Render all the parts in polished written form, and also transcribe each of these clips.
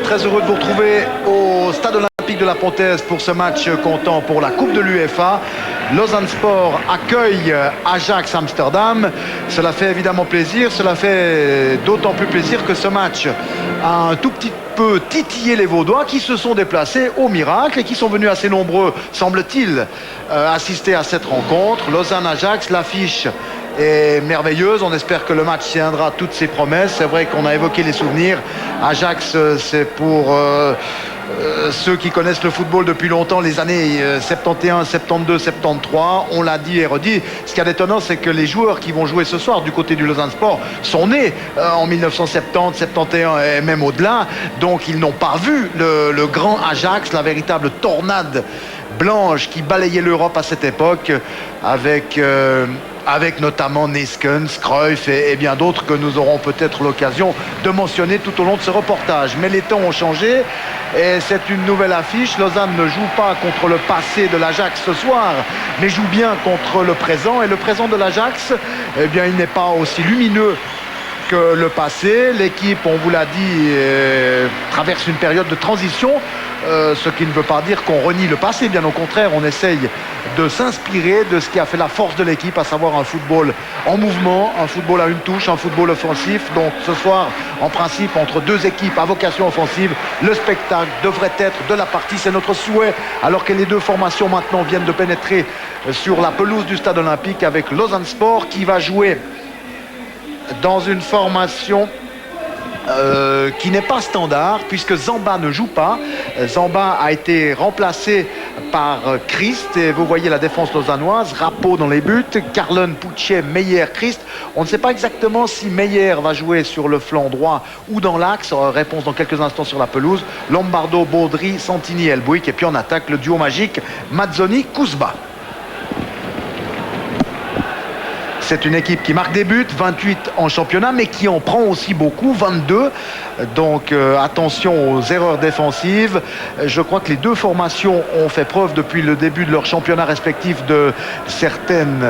très heureux de vous retrouver au Stade Olympique de la Pontaise pour ce match comptant pour la Coupe de l'UEFA. Lausanne Sport accueille Ajax Amsterdam. Cela fait évidemment plaisir, cela fait d'autant plus plaisir que ce match a un tout petit peu titillé les Vaudois qui se sont déplacés au miracle et qui sont venus assez nombreux, semble-t-il, assister à cette rencontre. Lausanne-Ajax, l'affiche est merveilleuse. On espère que le match tiendra toutes ses promesses. C'est vrai qu'on a évoqué les souvenirs. Ajax, c'est pour ceux qui connaissent le football depuis longtemps, les années 71, 72, 73. On l'a dit et redit. Ce qui est étonnant, c'est que les joueurs qui vont jouer ce soir du côté du Lausanne Sport sont nés en 1970, 71 et même au-delà. Donc ils n'ont pas vu le grand Ajax, la véritable tornade blanche qui balayait l'Europe à cette époque avec notamment Neeskens, Cruyff et bien d'autres que nous aurons peut-être l'occasion de mentionner tout au long de ce reportage. Mais les temps ont changé et c'est une nouvelle affiche. Lausanne ne joue pas contre le passé de l'Ajax ce soir, mais joue bien contre le présent. Et le présent de l'Ajax, eh bien, il n'est pas aussi lumineux que le passé. L'équipe, on vous l'a dit, traverse une période de transition, ce qui ne veut pas dire qu'on renie le passé. Bien au contraire, on essaye de s'inspirer de ce qui a fait la force de l'équipe, à savoir un football en mouvement, un football à une touche, un football offensif. Donc ce soir, en principe, entre deux équipes à vocation offensive, le spectacle devrait être de la partie. C'est notre souhait, alors que les deux formations maintenant viennent de pénétrer sur la pelouse du Stade Olympique avec Lausanne Sport qui va jouer dans une formation qui n'est pas standard puisque Zamba ne joue pas. Zamba a été remplacé par Christ et vous voyez la défense lausannoise, Rappo dans les buts, Carlen, Puchet, Meyer, Christ. On ne sait pas exactement si Meyer va jouer sur le flanc droit ou dans l'axe. Réponse dans quelques instants sur la pelouse. Lombardo, Baudry, Santini, Elbouic et puis on attaque le duo magique Mazzoni, Kuzba. C'est une équipe qui marque des buts, 28 en championnat, mais qui en prend aussi beaucoup, 22. Donc attention aux erreurs défensives. Je crois que les deux formations ont fait preuve depuis le début de leur championnat respectif de certaines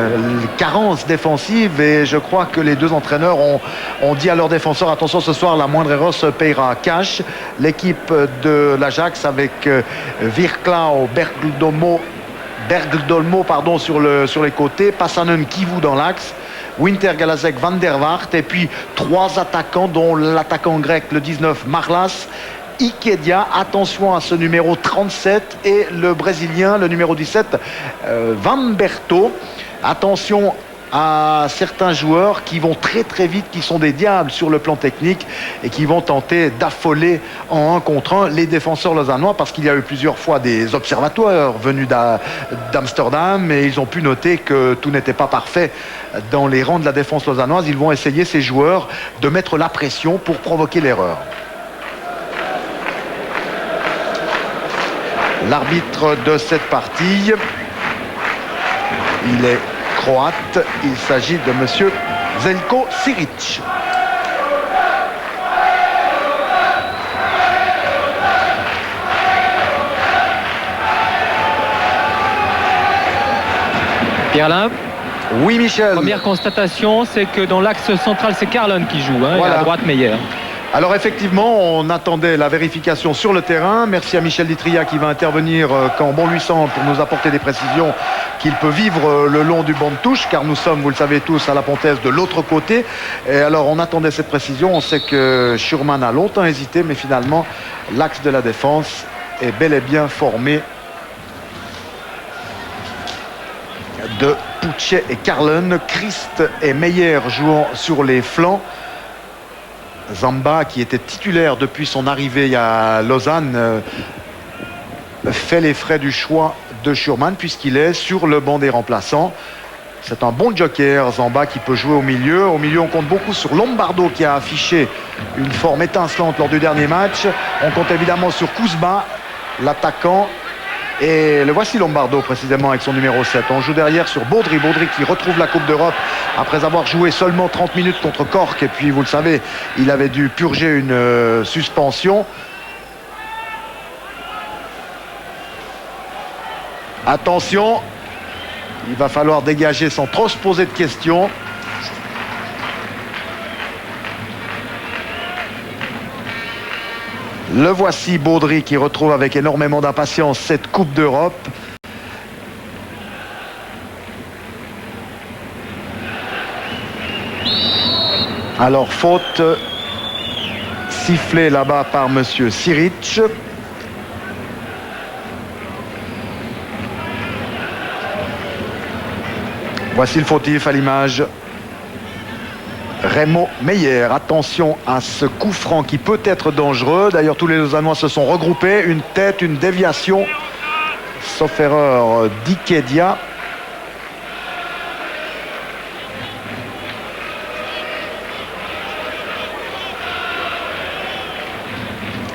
carences défensives. Et je crois que les deux entraîneurs ont dit à leurs défenseurs, attention ce soir, la moindre erreur se payera cash. L'équipe de l'Ajax avec Virklau, Bergdolmo sur les côtés, Passanen, Kivu dans l'axe, Winter, Galazek, Van der Waart et puis trois attaquants dont l'attaquant grec le 19 Marlas, Ikedia, attention à ce numéro 37 et le brésilien le numéro 17 Vamberto. Attention à certains joueurs qui vont très très vite, qui sont des diables sur le plan technique et qui vont tenter d'affoler en 1 contre 1 les défenseurs lausannois, parce qu'il y a eu plusieurs fois des observateurs venus d'Amsterdam et ils ont pu noter que tout n'était pas parfait dans les rangs de la défense lausannoise. Ils vont essayer, ces joueurs, de mettre la pression pour provoquer l'erreur. L'arbitre de cette partie, il est croate, il s'agit de monsieur Zeljko Siric. Pierre-Alain. Oui, Michel. Première constatation, c'est que dans l'axe central, c'est Carlen qui joue, voilà. Et à droite, Meyer. Alors effectivement, on attendait la vérification sur le terrain. Merci à Michel Ditria qui va intervenir quand bon lui semble pour nous apporter des précisions qu'il peut vivre le long du banc de touche, car nous sommes, vous le savez tous, à la Pontaise de l'autre côté. Et alors on attendait cette précision. On sait que Schurman a longtemps hésité, mais finalement l'axe de la défense est bel et bien formé de Puchet et Carlen, Christ et Meyer jouant sur les flancs. Zamba, qui était titulaire depuis son arrivée à Lausanne, fait les frais du choix de Schurman puisqu'il est sur le banc des remplaçants. C'est un bon joker, Zamba, qui peut jouer au milieu. Au milieu, on compte beaucoup sur Lombardo qui a affiché une forme étincelante lors du dernier match. On compte évidemment sur Kuzba, l'attaquant. Et le voici Lombardo précisément avec son numéro 7. On joue derrière sur Baudry qui retrouve la Coupe d'Europe après avoir joué seulement 30 minutes contre Cork. Et puis vous le savez, il avait dû purger une suspension. Attention, il va falloir dégager sans trop se poser de questions. Le voici, Baudry, qui retrouve avec énormément d'impatience cette Coupe d'Europe. Alors, faute sifflée là-bas par monsieur Siric. Voici le fautif à l'image. Remo Meyer, attention à ce coup franc qui peut être dangereux. D'ailleurs, tous les Lausannois se sont regroupés. Une tête, une déviation. Sauf erreur d'Ikedia.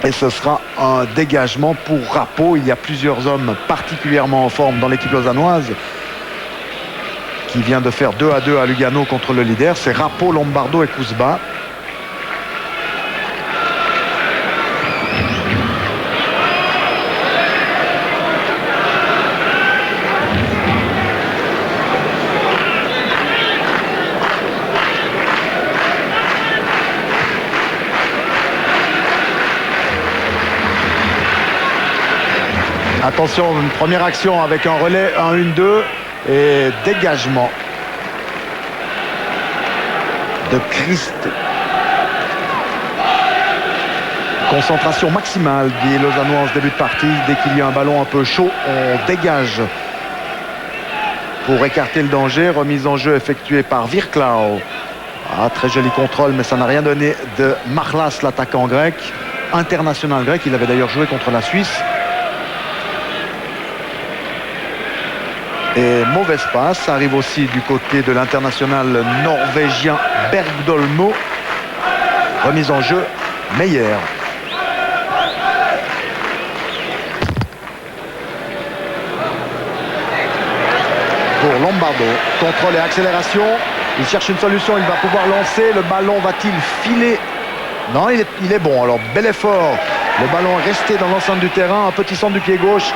Et ce sera un dégagement pour Rapo. Il y a plusieurs hommes particulièrement en forme dans l'équipe lausannoise qui vient de faire 2-2 à Lugano contre le leader. C'est Rapo, Lombardo et Kuzba. Attention, une première action avec un relais 1-1-2 et dégagement de Christ. Concentration maximale des Lausannois en ce début de partie. Dès qu'il y a un ballon un peu chaud, on dégage pour écarter le danger. Remise en jeu effectuée par Virklau. Ah, très joli contrôle, mais ça n'a rien donné de Marlas, l'attaquant grec, international grec. Il avait d'ailleurs joué contre la Suisse. Et mauvaise passe, ça arrive aussi du côté de l'international norvégien Bergdolmo. Remise en jeu, Meyer. Pour Lombardo, contrôle et accélération. Il cherche une solution, il va pouvoir lancer. Le ballon va-t-il filer? Non, il est bon. Alors, bel effort. Le ballon est resté dans l'enceinte du terrain. Un petit centre du pied gauche.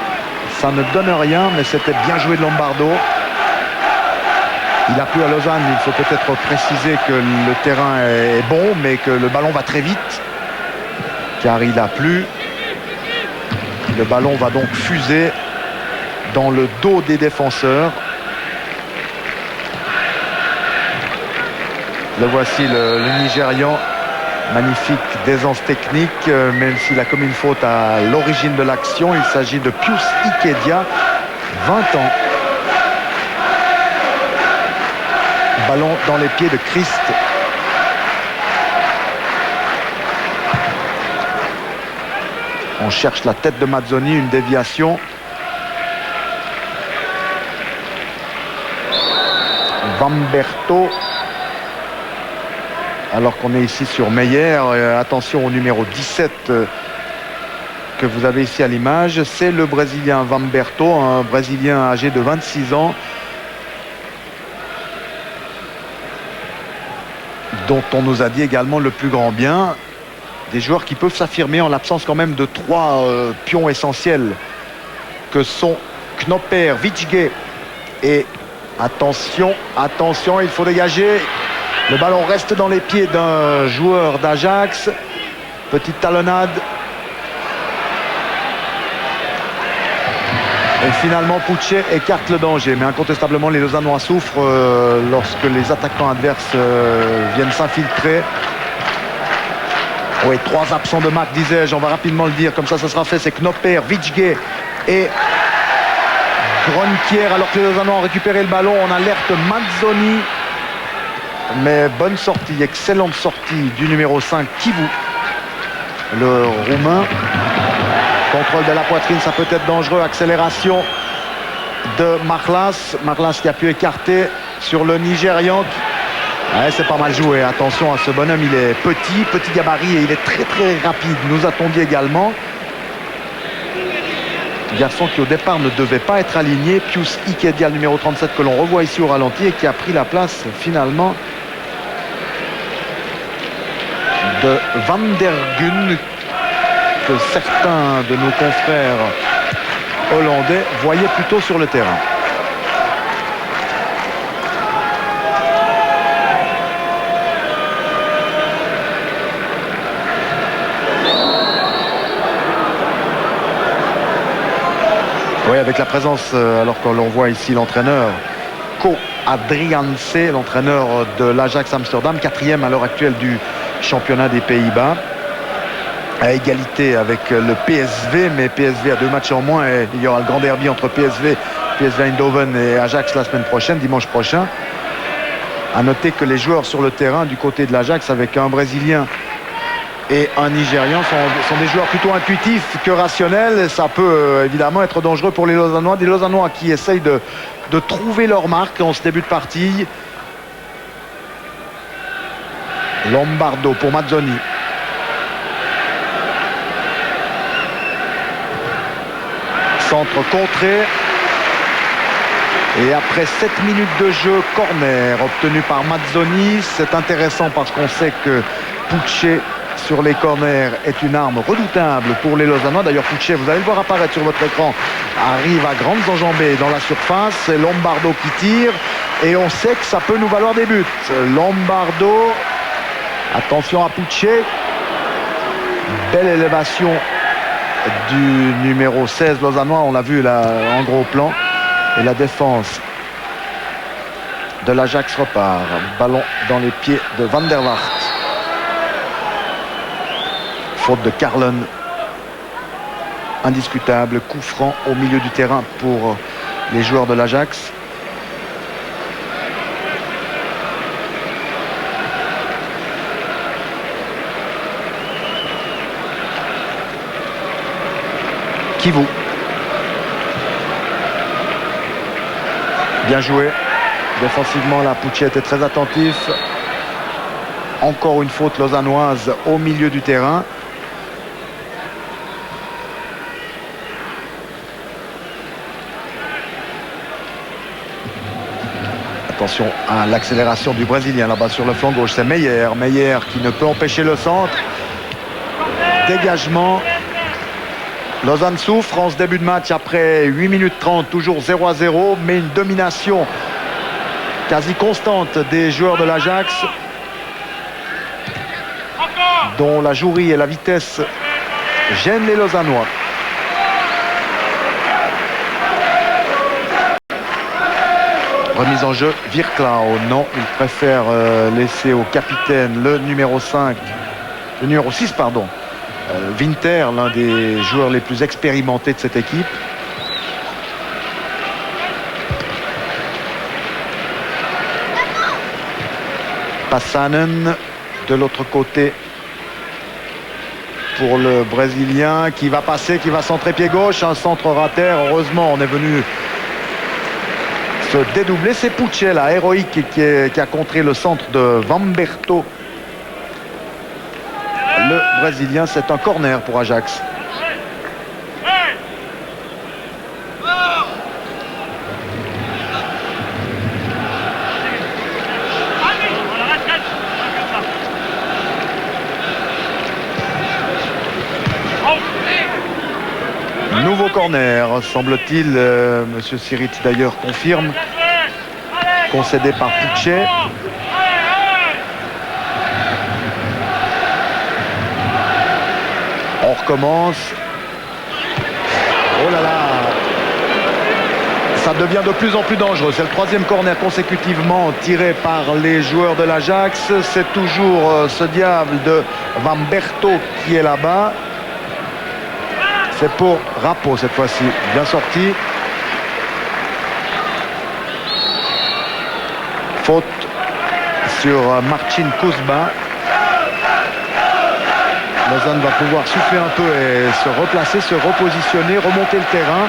Ça ne donne rien, mais c'était bien joué de Lombardo. Il a plu à Lausanne. Il faut peut-être préciser que le terrain est bon, mais que le ballon va très vite, car il a plu. Le ballon va donc fuser dans le dos des défenseurs. Le voici, le Nigérian. Magnifique d'aisance technique, même s'il a commis une faute à l'origine de l'action. Il s'agit de Pius Ikedia, 20 ans. Ballon dans les pieds de Christ. On cherche la tête de Mazzoni, une déviation. Vamberto. Alors qu'on est ici sur Meyer, attention au numéro 17 que vous avez ici à l'image. C'est le Brésilien Vamberto, un Brésilien âgé de 26 ans, dont on nous a dit également le plus grand bien. Des joueurs qui peuvent s'affirmer en l'absence quand même de trois pions essentiels que sont Knopper, Vichge et attention, il faut dégager. Le ballon reste dans les pieds d'un joueur d'Ajax. Petite talonnade. Et finalement, Pucce écarte le danger. Mais incontestablement, les Lausannois souffrent lorsque les attaquants adverses viennent s'infiltrer. Oui, 3 absents de marque, disais-je. On va rapidement le dire. Comme ça sera fait. C'est Knopper, Vichge et Gronkier. Alors que les Lausannois ont récupéré le ballon, on alerte Mazzoni. Mais bonne sortie, excellente sortie du numéro 5, Kivu, le Roumain. Contrôle de la poitrine, ça peut être dangereux. Accélération de Marlas. Marlas qui a pu écarter sur le Nigérian. Ouais, c'est pas mal joué. Attention à ce bonhomme, il est petit gabarit et il est très très rapide. Nous a-t-on dit également. Garçon qui au départ ne devait pas être aligné. Pius Ikedia, le numéro 37 que l'on revoit ici au ralenti et qui a pris la place finalement de Van der Gun, que certains de nos confrères hollandais voyaient plutôt sur le terrain. Oui, avec la présence, alors que l'on voit ici l'entraîneur Co Adriaanse, l'entraîneur de l'Ajax Amsterdam, 4e à l'heure actuelle du championnat des Pays-Bas, à égalité avec le PSV, mais PSV a 2 matchs en moins et il y aura le grand derby entre PSV Eindhoven et Ajax la semaine prochaine, dimanche prochain. À noter que les joueurs sur le terrain du côté de l'Ajax, avec un Brésilien et un Nigérian, sont des joueurs plutôt intuitifs que rationnels. Ça peut évidemment être dangereux pour les Lausannois. Des Lausannois qui essayent de trouver leur marque en ce début de partie. Lombardo pour Mazzoni. Centre contré. Et après 7 minutes de jeu, corner obtenu par Mazzoni. C'est intéressant parce qu'on sait que Pucce sur les corners est une arme redoutable pour les Lausannois. D'ailleurs, Pucce, vous allez le voir apparaître sur votre écran, arrive à grandes enjambées dans la surface. C'est Lombardo qui tire et on sait que ça peut nous valoir des buts. Lombardo, attention à Pucce. Belle élévation du numéro 16 lausannois, on l'a vu là en gros plan. Et la défense de l'Ajax repart. Ballon dans les pieds de Van der Waart. Faute de Carlon. Indiscutable. Coup franc au milieu du terrain pour les joueurs de l'Ajax. Kivu. Bien joué. Défensivement, la Pucce était très attentif. Encore une faute lausannoise au milieu du terrain. Attention à l'accélération du Brésilien là-bas sur le flanc gauche. C'est Meyer. Meyer qui ne peut empêcher le centre. Dégagement. Lausanne souffre en ce début de match après 8 minutes 30, toujours 0-0, mais une domination quasi constante des joueurs de l'Ajax, dont la jouerie et la vitesse gênent les Lausannois. Remise en jeu, Virklau, non, il préfère laisser au capitaine le numéro 5, le numéro 6, pardon. Winter, l'un des joueurs les plus expérimentés de cette équipe. Passanen de l'autre côté pour le Brésilien qui va passer, qui va centrer pied gauche, un centre raté. Heureusement, on est venu se dédoubler. C'est Pucce, là, héroïque, qui a contré le centre de Vamberto. Le Brésilien, c'est un corner pour Ajax. Nouveau corner, semble-t-il. Monsieur Sirit d'ailleurs confirme. Concédé par Pucce. On recommence. Oh là là. Ça devient de plus en plus dangereux. C'est le 3e corner consécutivement tiré par les joueurs de l'Ajax. C'est toujours ce diable de Vamberto qui est là-bas. C'est pour Rapo cette fois-ci. Bien sorti. Faute sur Marcin Kuzma. Lausanne va pouvoir souffler un peu et se replacer, se repositionner, remonter le terrain.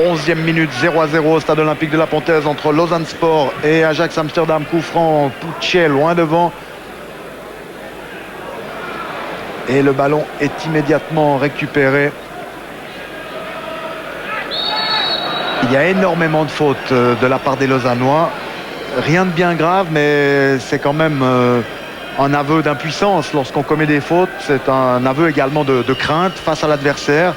Onzième minute, 0-0 au stade olympique de la Pontaise entre Lausanne Sport et Ajax Amsterdam. Coup franc, Pucce loin devant. Et le ballon est immédiatement récupéré. Il y a énormément de fautes de la part des Lausannois. Rien de bien grave, mais c'est quand même un aveu d'impuissance lorsqu'on commet des fautes. C'est un aveu également de crainte face à l'adversaire.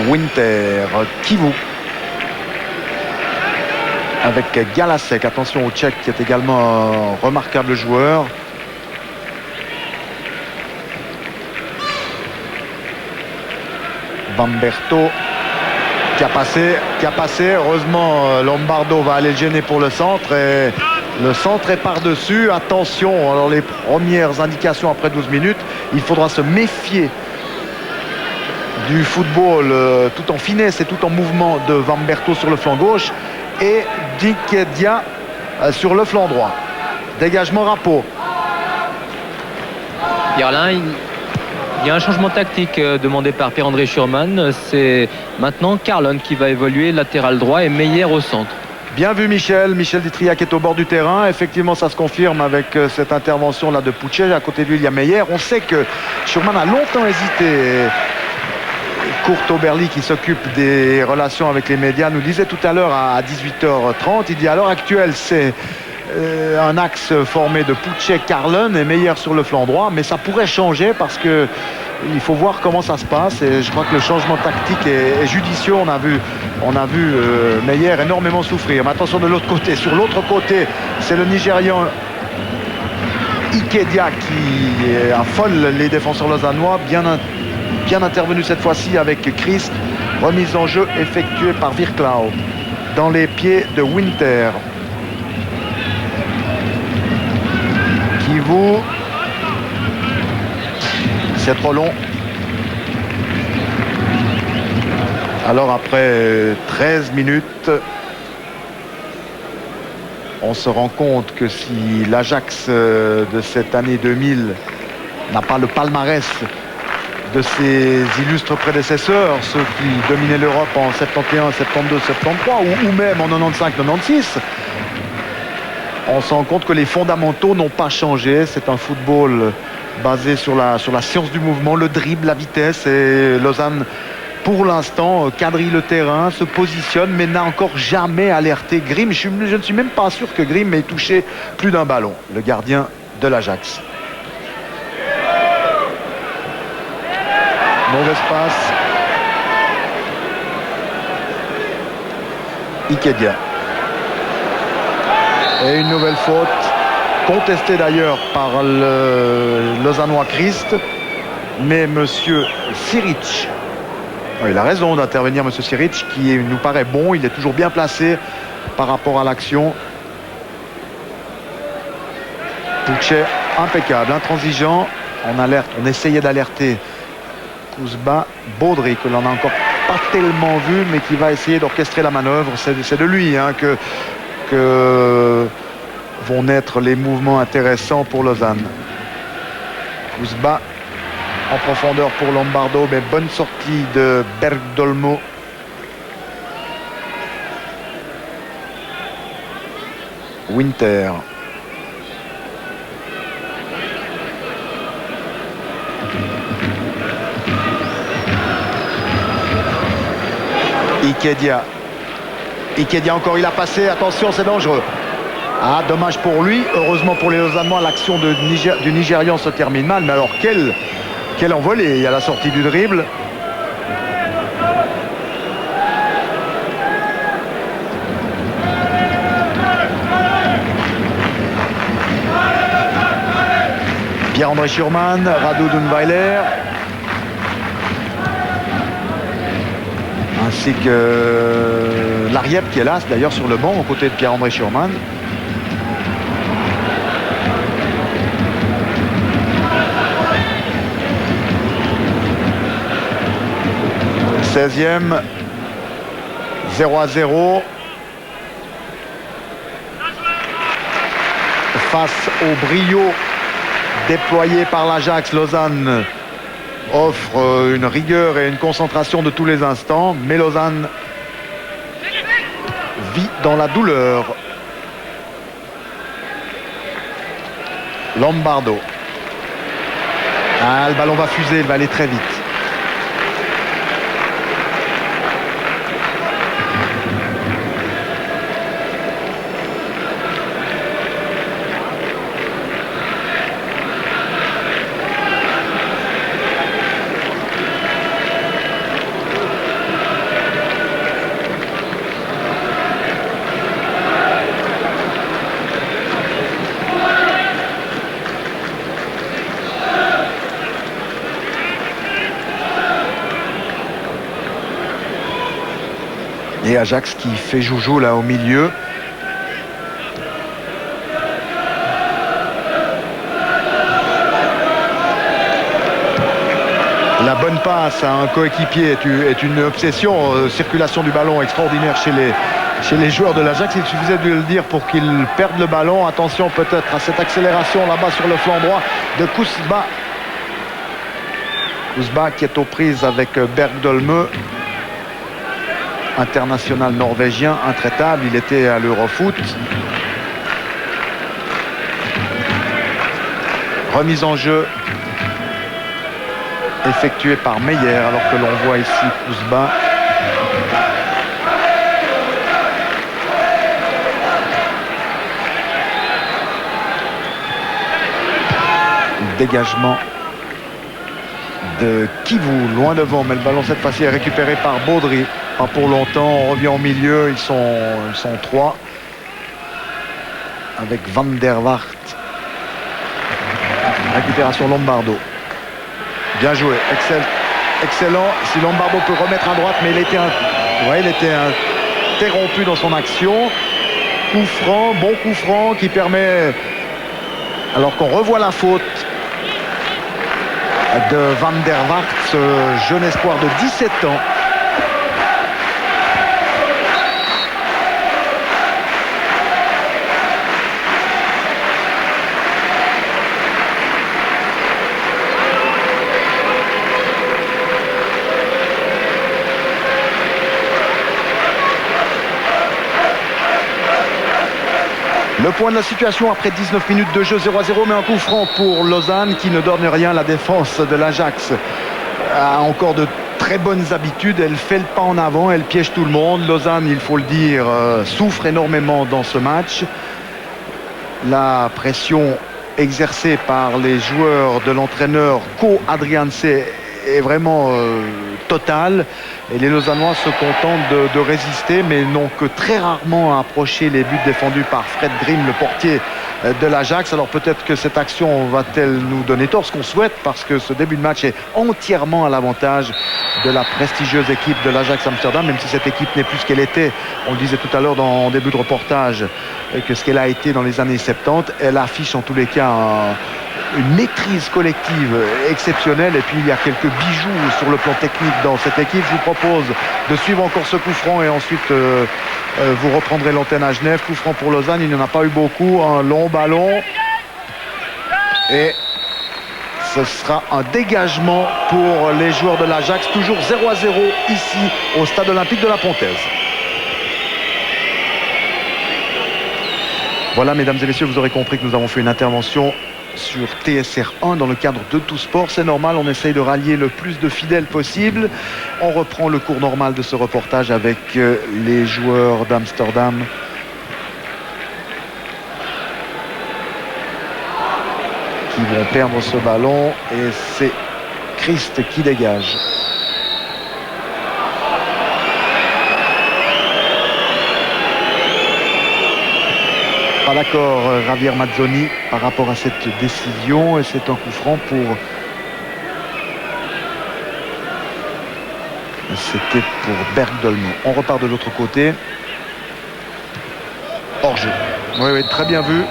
Winter, Kivu avec Galasek. Attention au Tchèque qui est également un remarquable joueur. Bamberto qui a passé. Heureusement, Lombardo va aller le gêner pour le centre. Et le centre est par-dessus. Attention, alors les premières indications après 12 minutes, il faudra se méfier du football tout en finesse et tout en mouvement de Bamberto sur le flanc gauche et Dikedia sur le flanc droit. Dégagement Rapo. Pierre-Alain, il y a un changement tactique demandé par Pierre-André Schurman. C'est maintenant Carlon qui va évoluer latéral droit et Meyer au centre. Bien vu Michel Ditriac est au bord du terrain. Effectivement, ça se confirme avec cette intervention là de Puchet. À côté de lui, il y a Meyer. On sait que Schurman a longtemps hésité. Kurt Oberli, qui s'occupe des relations avec les médias, nous disait tout à l'heure à 18h30, il dit à l'heure actuelle c'est un axe formé de Puchet, Carlon et Meyer sur le flanc droit, mais ça pourrait changer parce que il faut voir comment ça se passe et je crois que le changement tactique est judicieux. On a vu Meyer énormément souffrir. Mais attention de l'autre côté, sur l'autre côté c'est le Nigérian Ikedia qui affole les défenseurs lausannois, bien intervenu cette fois-ci avec Christ. Remise en jeu effectuée par Virklau dans les pieds de Winter. Kivu, c'est trop long. Alors après 13 minutes, on se rend compte que si l'Ajax de cette année 2000 n'a pas le palmarès de ses illustres prédécesseurs, ceux qui dominaient l'Europe en 71, 72, 73 ou même en 95, 96, on se rend compte que les fondamentaux n'ont pas changé. C'est un football basé sur la science du mouvement, le dribble, la vitesse, et Lausanne pour l'instant quadrille le terrain, se positionne mais n'a encore jamais alerté Grimm. Je ne suis même pas sûr que Grimm ait touché plus d'un ballon, le gardien de l'Ajax. Mauvaise passe. Ikedia. Et une nouvelle faute, contestée d'ailleurs par le Lausannois Christ. Mais monsieur Siric, il a raison d'intervenir, monsieur Siric, qui nous paraît bon. Il est toujours bien placé par rapport à l'action. Puchet, impeccable, intransigeant. On essayait d'alerter Kuzba, Baudry, que l'on n'a encore pas tellement vu, mais qui va essayer d'orchestrer la manœuvre. C'est de lui que vont naître les mouvements intéressants pour Lausanne. Kuzba en profondeur pour Lombardo, mais bonne sortie de Bergdolmo. Winter. Ikedia encore, il a passé, attention, c'est dangereux. Ah, dommage pour lui. Heureusement pour les Lausannois, l'action du Nigérian se termine mal. Mais alors, quelle envolée. Il y a la sortie du dribble. Pierre-André Schurman, Radu Dunweiler, ainsi que Lariep qui est là d'ailleurs sur le banc aux côtés de Pierre-André Schurman. « 16e, 0-0. Face au brio déployé par l'Ajax, Lausanne offre une rigueur et une concentration de tous les instants, mais Lausanne vit dans la douleur. Lombardo. Ah, le ballon va fuser, il va aller très vite. Et Ajax qui fait joujou là au milieu. La bonne passe à un coéquipier est une obsession. Circulation du ballon extraordinaire chez les joueurs de l'Ajax. Il suffisait de le dire pour qu'ils perdent le ballon. Attention peut-être à cette accélération là-bas sur le flanc droit de Kousba. Kousba qui est aux prises avec Bergdolme, international norvégien, intraitable. Il était à l'Eurofoot. Remise en jeu effectué par Meyer, alors que l'on voit ici Kousba. Dégagement de Kivou, loin devant, mais le ballon cette fois-ci est récupéré par Baudry. Pas pour longtemps, on revient au milieu, ils sont trois. Avec Van der Waart. Récupération Lombardo. Bien joué, excellent. Si Lombardo peut remettre à droite, mais il était interrompu dans son action. Coup franc, bon coup franc qui permet, alors qu'on revoit la faute de Van der Waart, ce jeune espoir de 17 ans. Le point de la situation après 19 minutes de jeu, 0-0, mais un coup franc pour Lausanne qui ne donne rien. La défense de l'Ajax a encore de très bonnes habitudes. Elle fait le pas en avant, elle piège tout le monde. Lausanne, il faut le dire, souffre énormément dans ce match. La pression exercée par les joueurs de l'entraîneur Ko Adriaanse est vraiment totale. Et les Lausannois se contentent de résister, mais n'ont que très rarement approché les buts défendus par Fred Grimm, le portier de l'Ajax. Alors peut-être que cette action va-t-elle nous donner tort, ce qu'on souhaite, parce que ce début de match est entièrement à l'avantage de la prestigieuse équipe de l'Ajax Amsterdam, même si cette équipe n'est plus ce qu'elle était. On le disait tout à l'heure en début de reportage, que ce qu'elle a été dans les années 70, elle affiche en tous les cas une maîtrise collective exceptionnelle, et puis il y a quelques bijoux sur le plan technique dans cette équipe. Je vous propose de suivre encore ce coup franc et ensuite vous reprendrez l'antenne à Genève. Coup franc pour Lausanne, il n'y en a pas eu beaucoup, un long ballon et ce sera un dégagement pour les joueurs de l'Ajax. Toujours 0-0 ici au stade olympique de la Pontaise. Voilà, mesdames et messieurs, vous aurez compris que nous avons fait une intervention sur TSR1 dans le cadre de Tout Sport. C'est normal, on essaye de rallier le plus de fidèles possible. On reprend le cours normal de ce reportage avec les joueurs d'Amsterdam qui vont perdre ce ballon, et c'est Christ qui dégage. Pas d'accord Javier Mazzoni par rapport à cette décision, et c'est un coup franc pour... C'était pour Bergdolme. On repart de l'autre côté. Hors-jeu. Oui, très bien vu.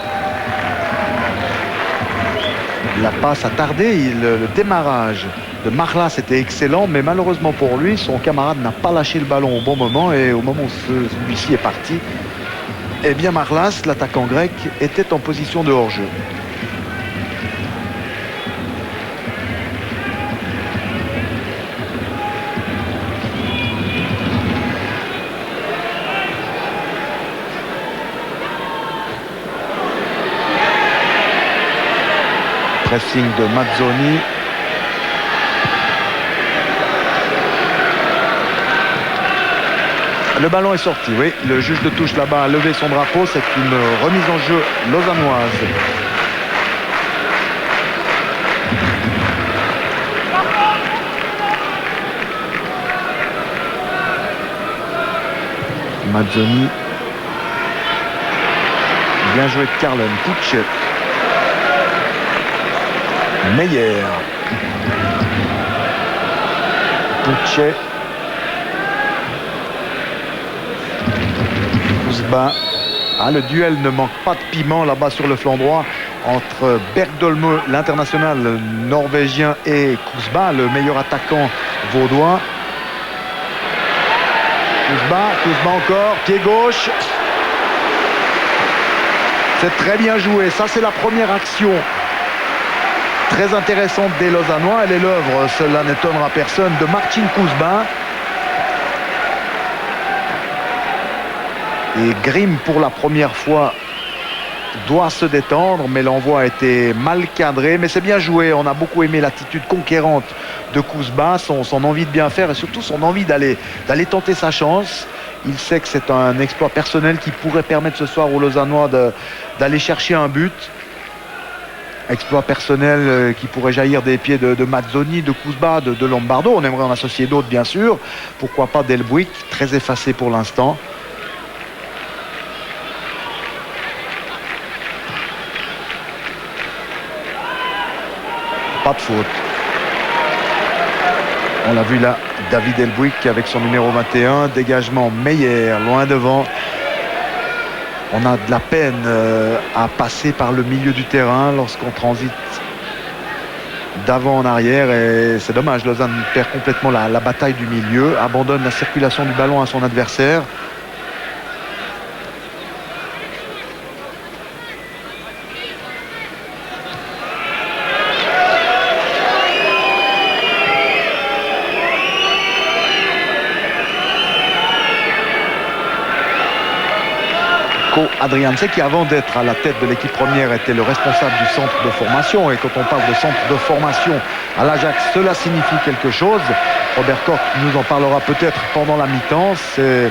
La passe a tardé. Le démarrage de Marlas était excellent, mais malheureusement pour lui, son camarade n'a pas lâché le ballon au bon moment, et au moment où celui-ci est parti, eh bien Marlas, l'attaquant grec, était en position de hors-jeu. Pressing de Mazzoni. Le ballon est sorti, oui. Le juge de touche là-bas a levé son drapeau. C'est une remise en jeu lausannoise. Mazzoni. Bien joué de Carlen. Pucce. Meyer. Pucce. Kouzba. Ah, le duel ne manque pas de piment là-bas sur le flanc droit entre Bergdolme, l'international norvégien, et Kouzba, le meilleur attaquant vaudois. Kouzba encore, pied gauche. C'est très bien joué. Ça, c'est la première action très intéressante des Lausannois. Elle est l'œuvre, cela n'étonnera personne, de Martin Kouzba. Et Grimm, pour la première fois, doit se détendre, mais l'envoi a été mal cadré. Mais c'est bien joué. On a beaucoup aimé l'attitude conquérante de Kouzba, son envie de bien faire et surtout son envie d'aller tenter sa chance. Il sait que c'est un exploit personnel qui pourrait permettre ce soir aux Lausannois d'aller chercher un but. Exploit personnel qui pourrait jaillir des pieds de Mazzoni, de Kouzba, de Lombardo. On aimerait en associer d'autres, bien sûr. Pourquoi pas Delbuic, très effacé pour l'instant. Pas de faute. On l'a vu là, David Delbuic avec son numéro 21. Dégagement Meyer, loin devant. On a de la peine à passer par le milieu du terrain lorsqu'on transite d'avant en arrière. Et c'est dommage, Lausanne perd complètement la bataille du milieu. Abandonne la circulation du ballon à son adversaire. Adrianse, qui avant d'être à la tête de l'équipe première était le responsable du centre de formation, et quand on parle de centre de formation à l'Ajax, cela signifie quelque chose. Robert Koch nous en parlera peut-être pendant la mi-temps. C'est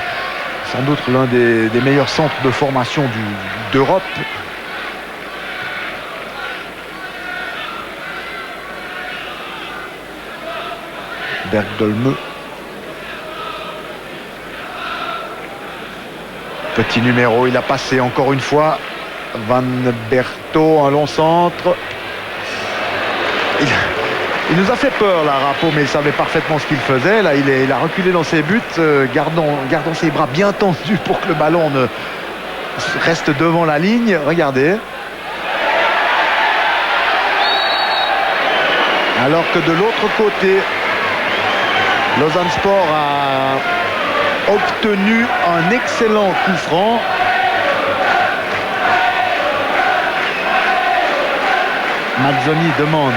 sans doute l'un des meilleurs centres de formation d'Europe. Bergdolme. Petit numéro, il a passé encore une fois. Van Berto, un long centre. Il nous a fait peur là, Rapo, mais il savait parfaitement ce qu'il faisait. Là, il a reculé dans ses buts, gardant ses bras bien tendus pour que le ballon ne reste devant la ligne. Regardez. Alors que de l'autre côté, Lausanne Sport a obtenu un excellent coup franc. Mazzoni demande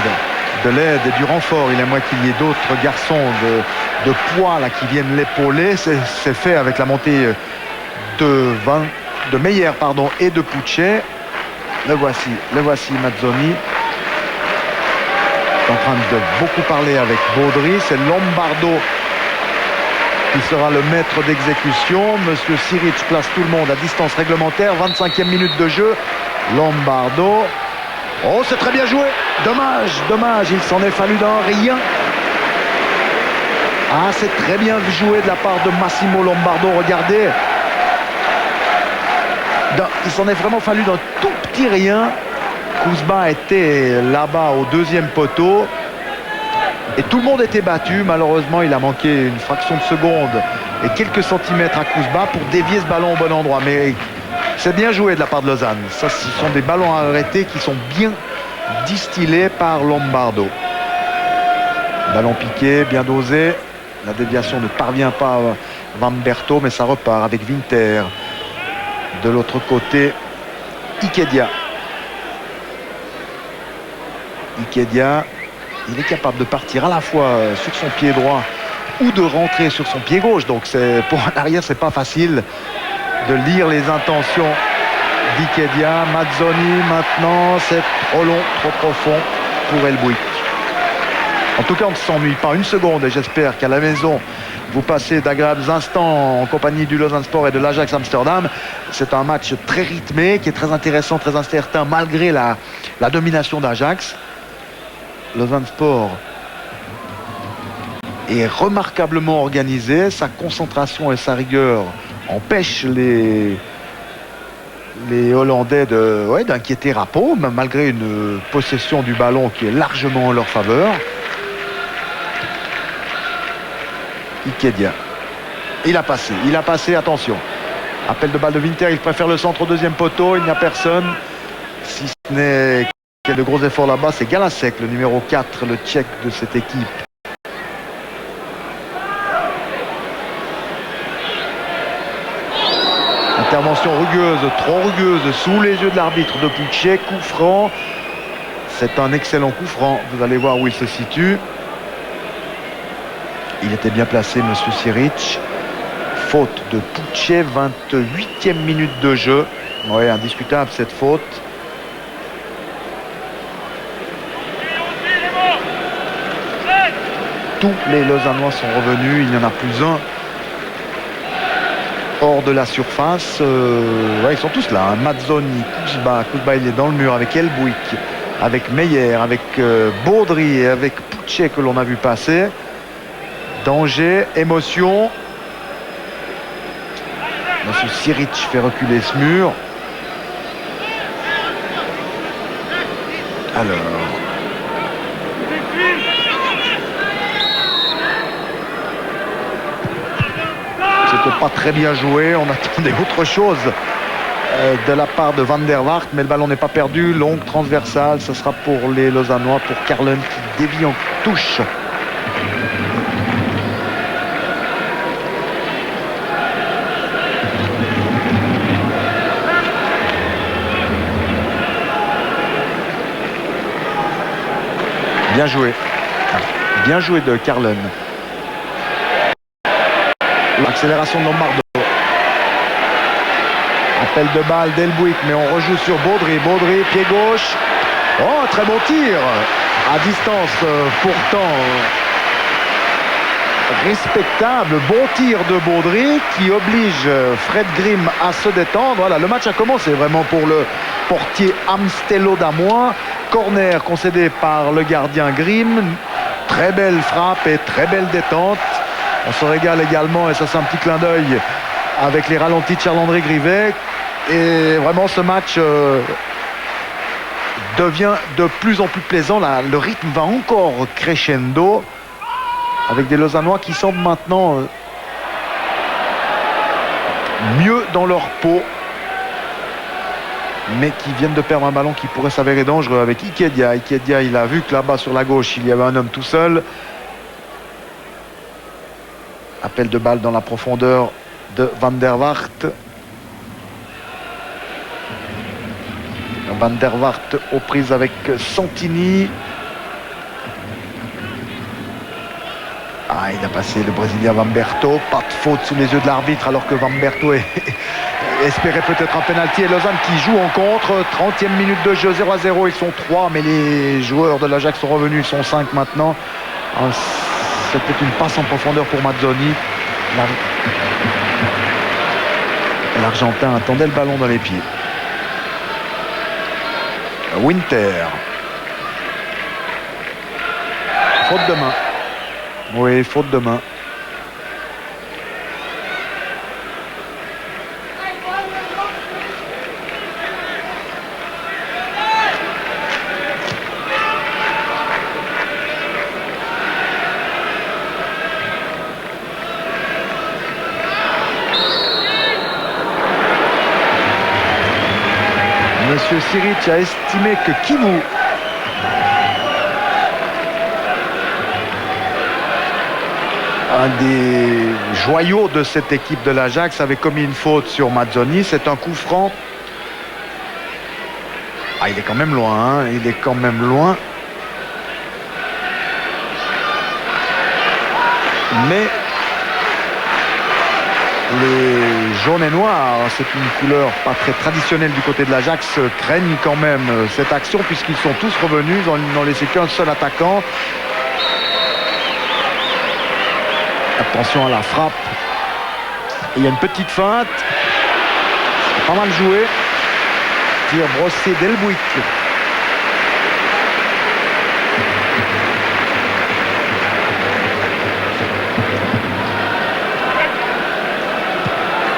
de l'aide et du renfort. Il aimerait qu'il y ait d'autres garçons de poids là, qui viennent l'épauler. C'est fait avec la montée de Meyer et de Puchet. Le voici Mazzoni. En train de beaucoup parler avec Baudry. C'est Lombardo qui sera le maître d'exécution. Monsieur Siric place tout le monde à distance réglementaire. 25e minute de jeu. Lombardo. Oh, c'est très bien joué. Dommage. Il s'en est fallu d'un rien. Ah, c'est très bien joué de la part de Massimo Lombardo. Regardez. Il s'en est vraiment fallu d'un tout petit rien. Kouzba était là-bas au deuxième poteau. Et tout le monde était battu. Malheureusement, il a manqué une fraction de seconde et quelques centimètres à Kouzba pour dévier ce ballon au bon endroit. Mais c'est bien joué de la part de Lausanne. Ça, ce sont des ballons arrêtés qui sont bien distillés par Lombardo. Ballon piqué, bien dosé. La déviation ne parvient pas à Van Berto, mais ça repart avec Winter. De l'autre côté, Ikedia. Il est capable de partir à la fois sur son pied droit ou de rentrer sur son pied gauche. Donc pour un arrière, c'est pas facile de lire les intentions d'Ikedia. Mazzoni maintenant, c'est trop long, trop profond pour Delbuic. En tout cas, on ne s'ennuie pas une seconde et j'espère qu'à la maison, vous passez d'agréables instants en compagnie du Lausanne Sport et de l'Ajax Amsterdam. C'est un match très rythmé, qui est très intéressant, très incertain, malgré la domination d'Ajax. Lausanne Sport est remarquablement organisé. Sa concentration et sa rigueur empêchent les Hollandais d'inquiéter Rapo, malgré une possession du ballon qui est largement en leur faveur. Ikedia. Il a passé, attention. Appel de balle de Winter, il préfère le centre au deuxième poteau, il n'y a personne. Si ce n'est qu'il y a de gros efforts là-bas, c'est Galasek, le numéro 4, le tchèque de cette équipe. Intervention rugueuse, trop rugueuse, sous les yeux de l'arbitre de Puchet, coup franc. C'est un excellent coup franc, vous allez voir où il se situe. Il était bien placé, monsieur Siric. Faute de Puchet, 28e minute de jeu. Oui, indiscutable cette faute. Tous les Lausannois sont revenus, il n'y en a plus un hors de la surface. Ouais, ils sont tous là, hein. Mazzoni, Kuzba, il est dans le mur avec Elbouik, avec Meyer, avec Baudry et avec Puchet que l'on a vu passer. Danger, émotion. Monsieur Siric fait reculer ce mur. Alors. C'était pas très bien joué. On attendait autre chose de la part de Van der Waart, mais le ballon n'est pas perdu. Longue transversale, ce sera pour les Lausannois, pour Carlen qui dévie en touche. Bien joué. Bien joué de Carlen. L'accélération de Lombardo. Appel de balle d'Elbouik, mais on rejoue sur Baudry. Baudry, pied gauche. Oh, très bon tir. À distance, pourtant respectable. Bon tir de Baudry qui oblige Fred Grimm à se détendre. Voilà, le match a commencé vraiment pour le portier Amstello d'Amois. Corner concédé par le gardien Grimm. Très belle frappe et très belle détente. On se régale également, et ça c'est un petit clin d'œil, avec les ralentis de Charles-André Grivet. Et vraiment ce match devient de plus en plus plaisant. Le rythme va encore crescendo, avec des Lausannois qui semblent maintenant mieux dans leur peau, mais qui viennent de perdre un ballon qui pourrait s'avérer dangereux avec Ikedia. Ikedia, il a vu que là-bas sur la gauche il y avait un homme tout seul. Appel de balle dans la profondeur de Van der Waart. Van der Waart aux prises avec Santini. Ah, il a passé le Brésilien Vamberto. Pas de faute sous les yeux de l'arbitre, alors que Vamberto espérait peut-être un pénalty. Et Lausanne qui joue en contre. 30e minute de jeu, 0-0. Ils sont 3, mais les joueurs de l'Ajax sont revenus. Ils sont 5 maintenant. C'était une passe en profondeur pour Mazzoni. L'Argentin attendait le ballon dans les pieds. Winter. Faute de main. Oui, faute de main. Monsieur Siric a estimé que Kivu un des joyaux de cette équipe de l'Ajax avait commis une faute sur Mazzoni. C'est un coup franc. Ah, il est quand même loin, hein. Il est quand même loin. Mais les jaunes et noirs, c'est une couleur pas très traditionnelle du côté de l'Ajax, craignent quand même cette action puisqu'ils sont tous revenus. Ils n'ont laissé qu'un seul attaquant. Attention à la frappe. Et il y a une petite feinte. C'est pas mal joué. Tir brossé d'Elbouik.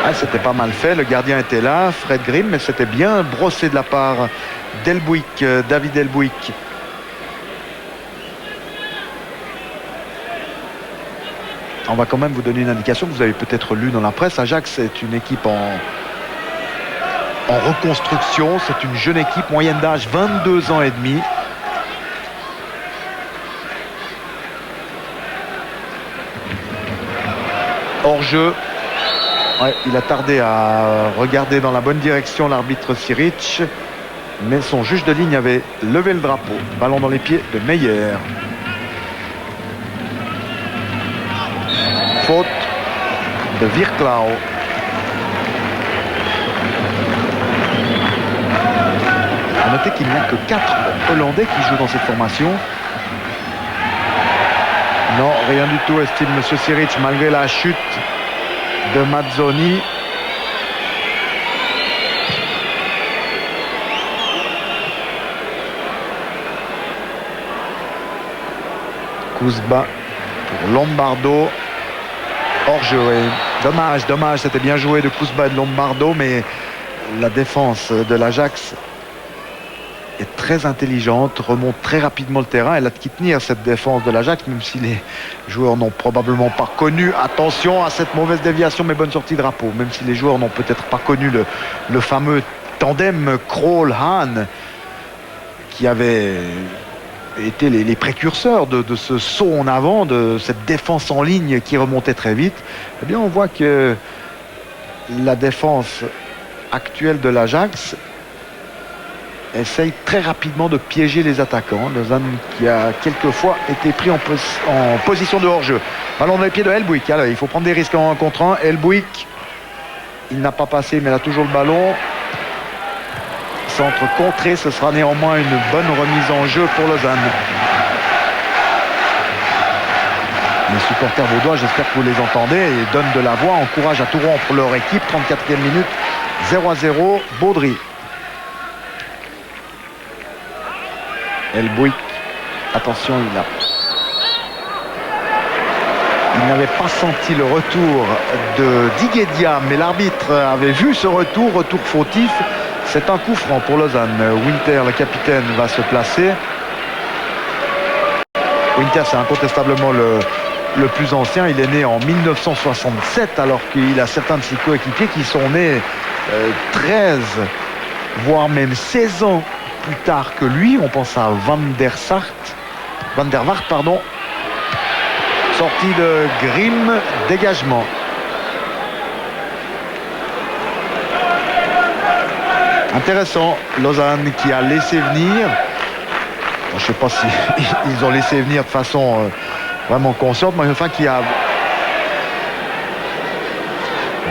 Ah, c'était pas mal fait. Le gardien était là, Fred Grimm, mais c'était bien brossé de la part d'Elbouik, David Elbouik. On va quand même vous donner une indication que vous avez peut-être lu dans la presse. Ajax est une équipe en reconstruction. C'est une jeune équipe, moyenne d'âge 22 ans et demi. Hors-jeu. Ouais, il a tardé à regarder dans la bonne direction l'arbitre Siric, mais son juge de ligne avait levé le drapeau. Ballon dans les pieds de Meyer. Faute de Virklau. A noter qu'il n'y a que 4 Hollandais qui jouent dans cette formation. Non, rien du tout, estime M. Siric, malgré la chute de Mazzoni. Kuzba pour Lombardo. Hors-jeu. Dommage, c'était bien joué de Kuzba et de Lombardo, mais la défense de l'Ajax est très intelligente, remonte très rapidement le terrain. Elle a de qui tenir, cette défense de l'Ajax, même si les joueurs n'ont probablement pas connu, attention à cette mauvaise déviation, mais bonne sortie de drapeau, même si les joueurs n'ont peut-être pas connu le fameux tandem Krol-Hahn qui avait été les précurseurs de ce saut en avant, de cette défense en ligne qui remontait très vite. Eh bien, on voit que la défense actuelle de l'Ajax essaye très rapidement de piéger les attaquants. Lausanne qui a quelquefois été pris en position de hors-jeu. Ballon dans les pieds de Helbouik. Alors, il faut prendre des risques en 1 contre 1. Helbouik, il n'a pas passé, mais il a toujours le ballon. Centre contré, ce sera néanmoins une bonne remise en jeu pour Lausanne. Les supporters vaudois, j'espère que vous les entendez, et donnent de la voix, encouragent à tout rompre leur équipe. 34e minute, 0-0, Baudry. Helbouik, attention, il n'avait pas senti le retour de Diguedia, mais l'arbitre avait vu ce retour fautif. C'est un coup franc pour Lausanne. Winter, le capitaine, va se placer. Winter, c'est incontestablement le plus ancien. Il est né en 1967, alors qu'il a certains de ses coéquipiers qui sont nés 13, voire même 16 ans plus tard que lui. On pense à Van der Vaart, pardon. Sortie de Grimm, dégagement. Intéressant, Lausanne qui a laissé venir. Je ne sais pas si ils ont laissé venir de façon vraiment consciente, mais enfin qui a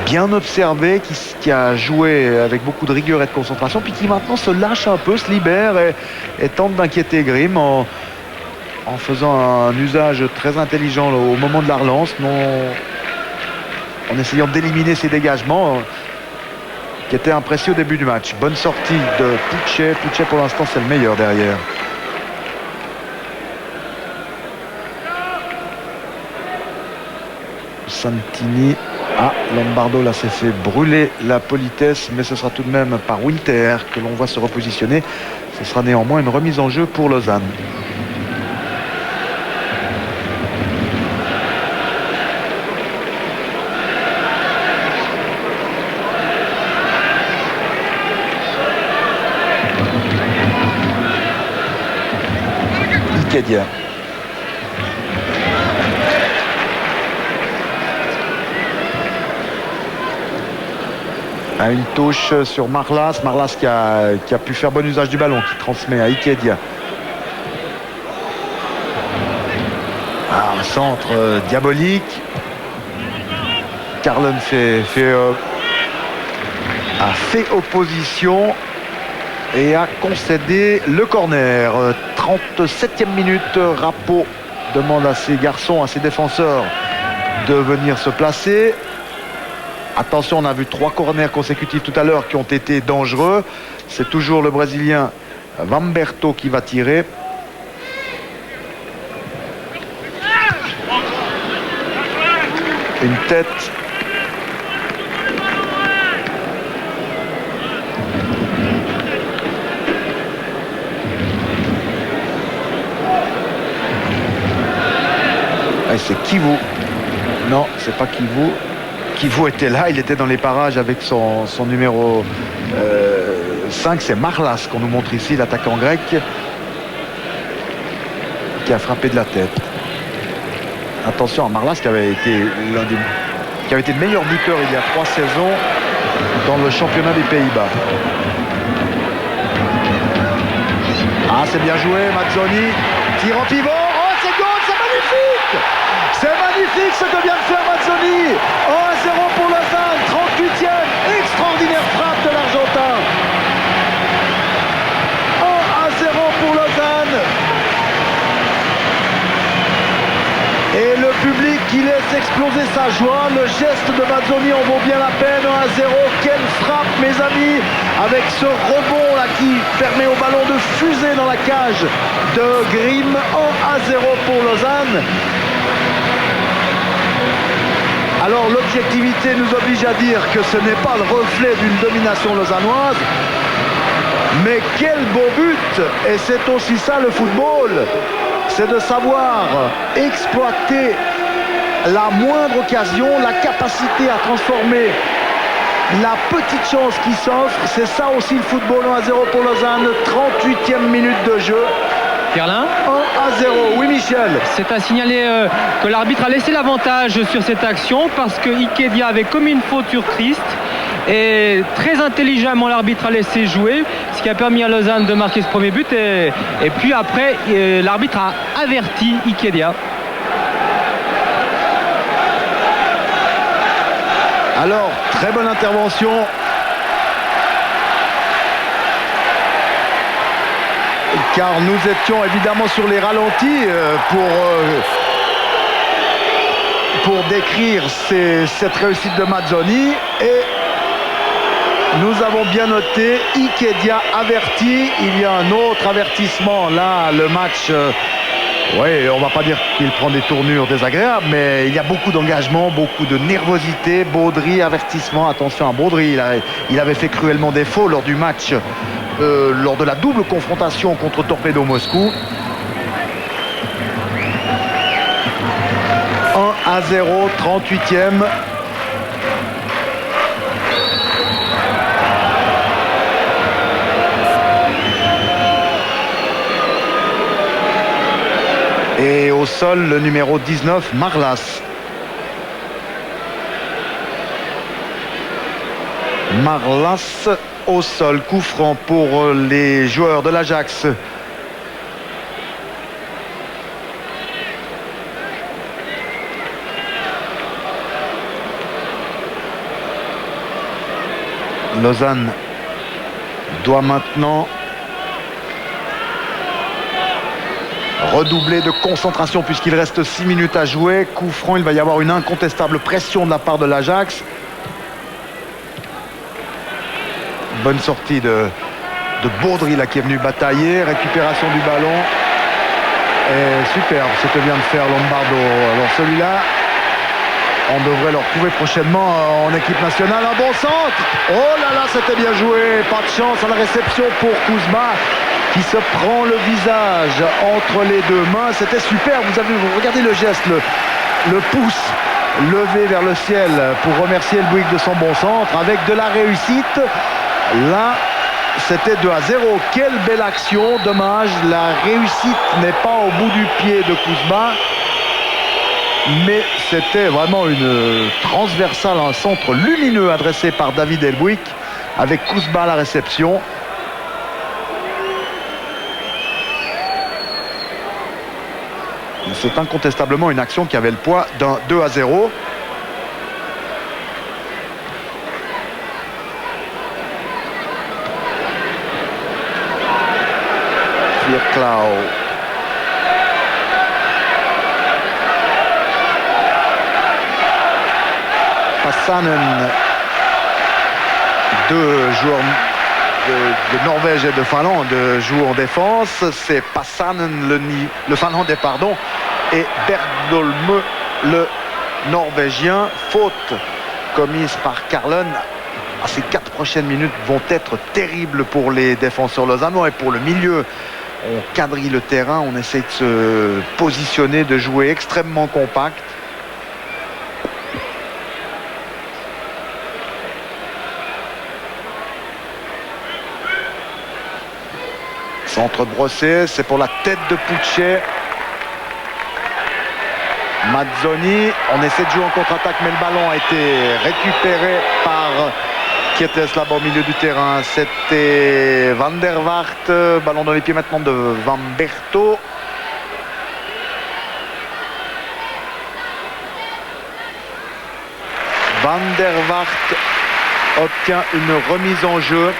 bien observé, qui a joué avec beaucoup de rigueur et de concentration, puis qui maintenant se lâche un peu, se libère et tente d'inquiéter Grimm en faisant un usage très intelligent au moment de la relance, en essayant d'éliminer ses dégagements qui étaient imprécis au début du match. Bonne sortie de Puchet. Puchet pour l'instant c'est le meilleur derrière. Santini. Ah, Lombardo là s'est fait brûler la politesse, mais ce sera tout de même par Winter que l'on voit se repositionner. Ce sera néanmoins une remise en jeu pour Lausanne. Ikedia. Une touche sur Marlas. Marlas qui a pu faire bon usage du ballon, qui transmet à Ikedia. Un centre diabolique. Carlon a fait opposition et a concédé le corner. 37e minute, Rappeau demande à ses garçons, à ses défenseurs de venir se placer. Attention, on a vu 3 corners consécutifs tout à l'heure qui ont été dangereux. C'est toujours le Brésilien Vamberto qui va tirer. Une tête. Et c'est Kivu. Non, c'est pas Kivu. Kivu était là, il était dans les parages avec son numéro 5, c'est Marlas qu'on nous montre ici, l'attaquant grec, qui a frappé de la tête. Attention à Marlas qui avait été le meilleur buteur il y a 3 saisons dans le championnat des Pays-Bas. Ah, c'est bien joué, Mazzoni. Tir en pivot. Oh, c'est goal, c'est magnifique. C'est magnifique ce que vient de faire Mazzoni. 1-0 pour Lausanne, 38e. Extraordinaire frappe de l'Argentin. 1-0 pour Lausanne. Et le public qui laisse exploser sa joie. Le geste de Mazzoni en vaut bien la peine. 1-0. Quelle frappe, mes amis, avec ce rebond là qui permet au ballon de fuser dans la cage de Grimm. 1-0 pour Lausanne. Alors l'objectivité nous oblige à dire que ce n'est pas le reflet d'une domination lausannoise. Mais quel beau but! Et c'est aussi ça le football. C'est de savoir exploiter la moindre occasion, la capacité à transformer la petite chance qui s'offre. C'est ça aussi le football. 1-0 pour Lausanne, 38e minute de jeu. Pierlin, 1-0, oui Michel. c'est à signaler que l'arbitre a laissé l'avantage sur cette action parce que Ikedia avait commis une faute sur Christ. Et très intelligemment, l'arbitre a laissé jouer, ce qui a permis à Lausanne de marquer ce premier but. Et puis après, l'arbitre a averti Ikedia. Alors, très bonne intervention. Car nous étions évidemment sur les ralentis pour décrire cette réussite de Mazzoni. Et nous avons bien noté Ikedia averti. Il y a un autre avertissement. Là, le match, oui, on ne va pas dire qu'il prend des tournures désagréables, mais il y a beaucoup d'engagement, beaucoup de nervosité. Baudry, avertissement. Attention à Baudry. Il avait fait cruellement défaut lors du match, lors de la double confrontation contre Torpedo Moscou. 1-0, 38e. Et au sol, le numéro 19, Marlas. Marlas au sol, coup franc pour les joueurs de l'Ajax. Lausanne doit maintenant redoubler de concentration puisqu'il reste 6 minutes à jouer. Coup franc, il va y avoir une incontestable pression de la part de l'Ajax. Bonne sortie de Baudry là, qui est venu batailler. Récupération du ballon. Et superbe ce que vient de faire Lombardo. Alors celui-là, on devrait le retrouver prochainement en équipe nationale. Un bon centre. Oh là là, c'était bien joué. Pas de chance à la réception pour Kuzma qui se prend le visage entre les deux mains. C'était super. Vous regardez le geste, le pouce levé vers le ciel pour remercier El Bouygues de son bon centre avec de la réussite. Là, c'était 2-0. Quelle belle action. Dommage, la réussite n'est pas au bout du pied de Kuzma. Mais c'était vraiment une transversale, un centre lumineux adressé par David El Bouygues avec Kuzma à la réception. C'est incontestablement une action qui avait le poids d'un 2-0. Firklau. Passanen. Deux joueurs de Norvège et de Finlande jouent en défense. C'est Passanen, le Finlandais, pardon, et Bergdolme, le Norvégien. Faute commise par Karlen. Ces 4 prochaines minutes vont être terribles pour les défenseurs lausannois et pour le milieu. On quadrille le terrain, on essaie de se positionner, de jouer extrêmement compact. Centre brossé, c'est pour la tête de Puchet. Mazzoni, on essaie de jouer en contre-attaque, mais le ballon a été récupéré par Kietes là-bas au milieu du terrain. C'était Van der Waart, ballon dans les pieds maintenant de Vamberto. Van der Waart obtient une remise en jeu.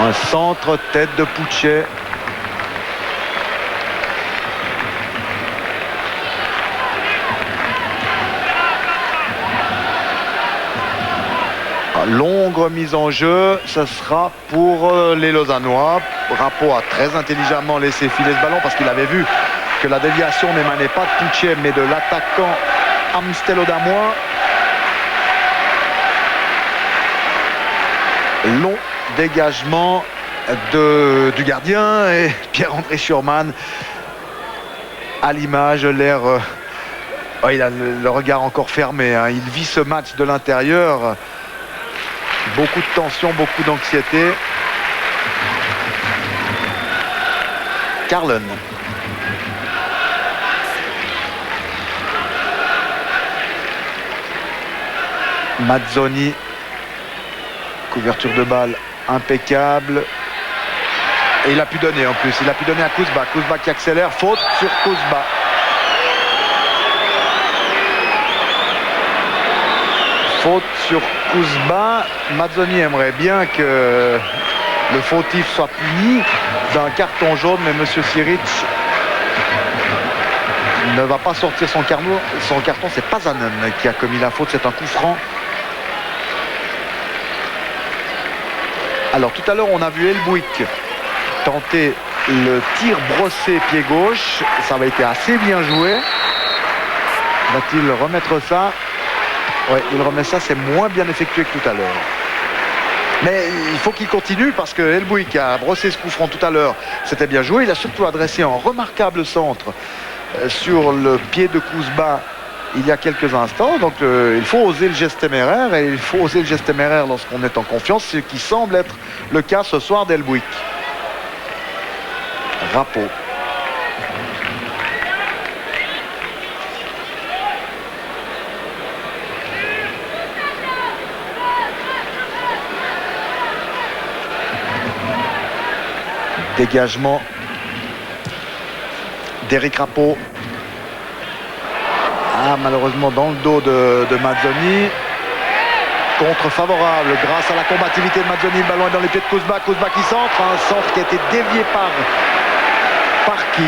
Un centre, tête de Puchet. Longue remise en jeu, ce sera pour les Lausannois. Rapo a très intelligemment laissé filer ce ballon parce qu'il avait vu que la déviation n'émanait pas de Puchet mais de l'attaquant Amstel Odamois. Long dégagement du gardien et Pierre-André Schurman à l'image, l'air... il a le regard encore fermé, hein. Il vit ce match de l'intérieur. Beaucoup de tension, beaucoup d'anxiété. Carlen. Mazzoni. Couverture de balle impeccable. Et il a pu donner en plus. Il a pu donner à Kuzba. Kuzba qui accélère. Faute sur Kuzba. Faute sur Kuzba. Mazzoni aimerait bien que le fautif soit puni d'un carton jaune, mais Monsieur Siric ne va pas sortir son carton. C'est Pazanen qui a commis la faute. C'est un coup franc. Alors tout à l'heure on a vu Elbouik tenter le tir brossé pied gauche. Ça avait été assez bien joué. Va-t-il remettre ça? Oui, il remet ça, c'est moins bien effectué que tout à l'heure. Mais il faut qu'il continue parce que Elbouik a brossé ce coup franc tout à l'heure. C'était bien joué. Il a surtout adressé un remarquable centre sur le pied de Kuzba il y a quelques instants. Donc il faut oser le geste téméraire. Et il faut oser le geste téméraire lorsqu'on est en confiance. Ce qui semble être le cas ce soir d'Elbouik. Rapo. Dégagement d'Éric Rapo. Malheureusement dans le dos de Mazzoni. Contre favorable grâce à la combativité de Mazzoni. Le ballon est dans les pieds de Kuzba. Kuzba qui centre. Un centre qui a été dévié par qui?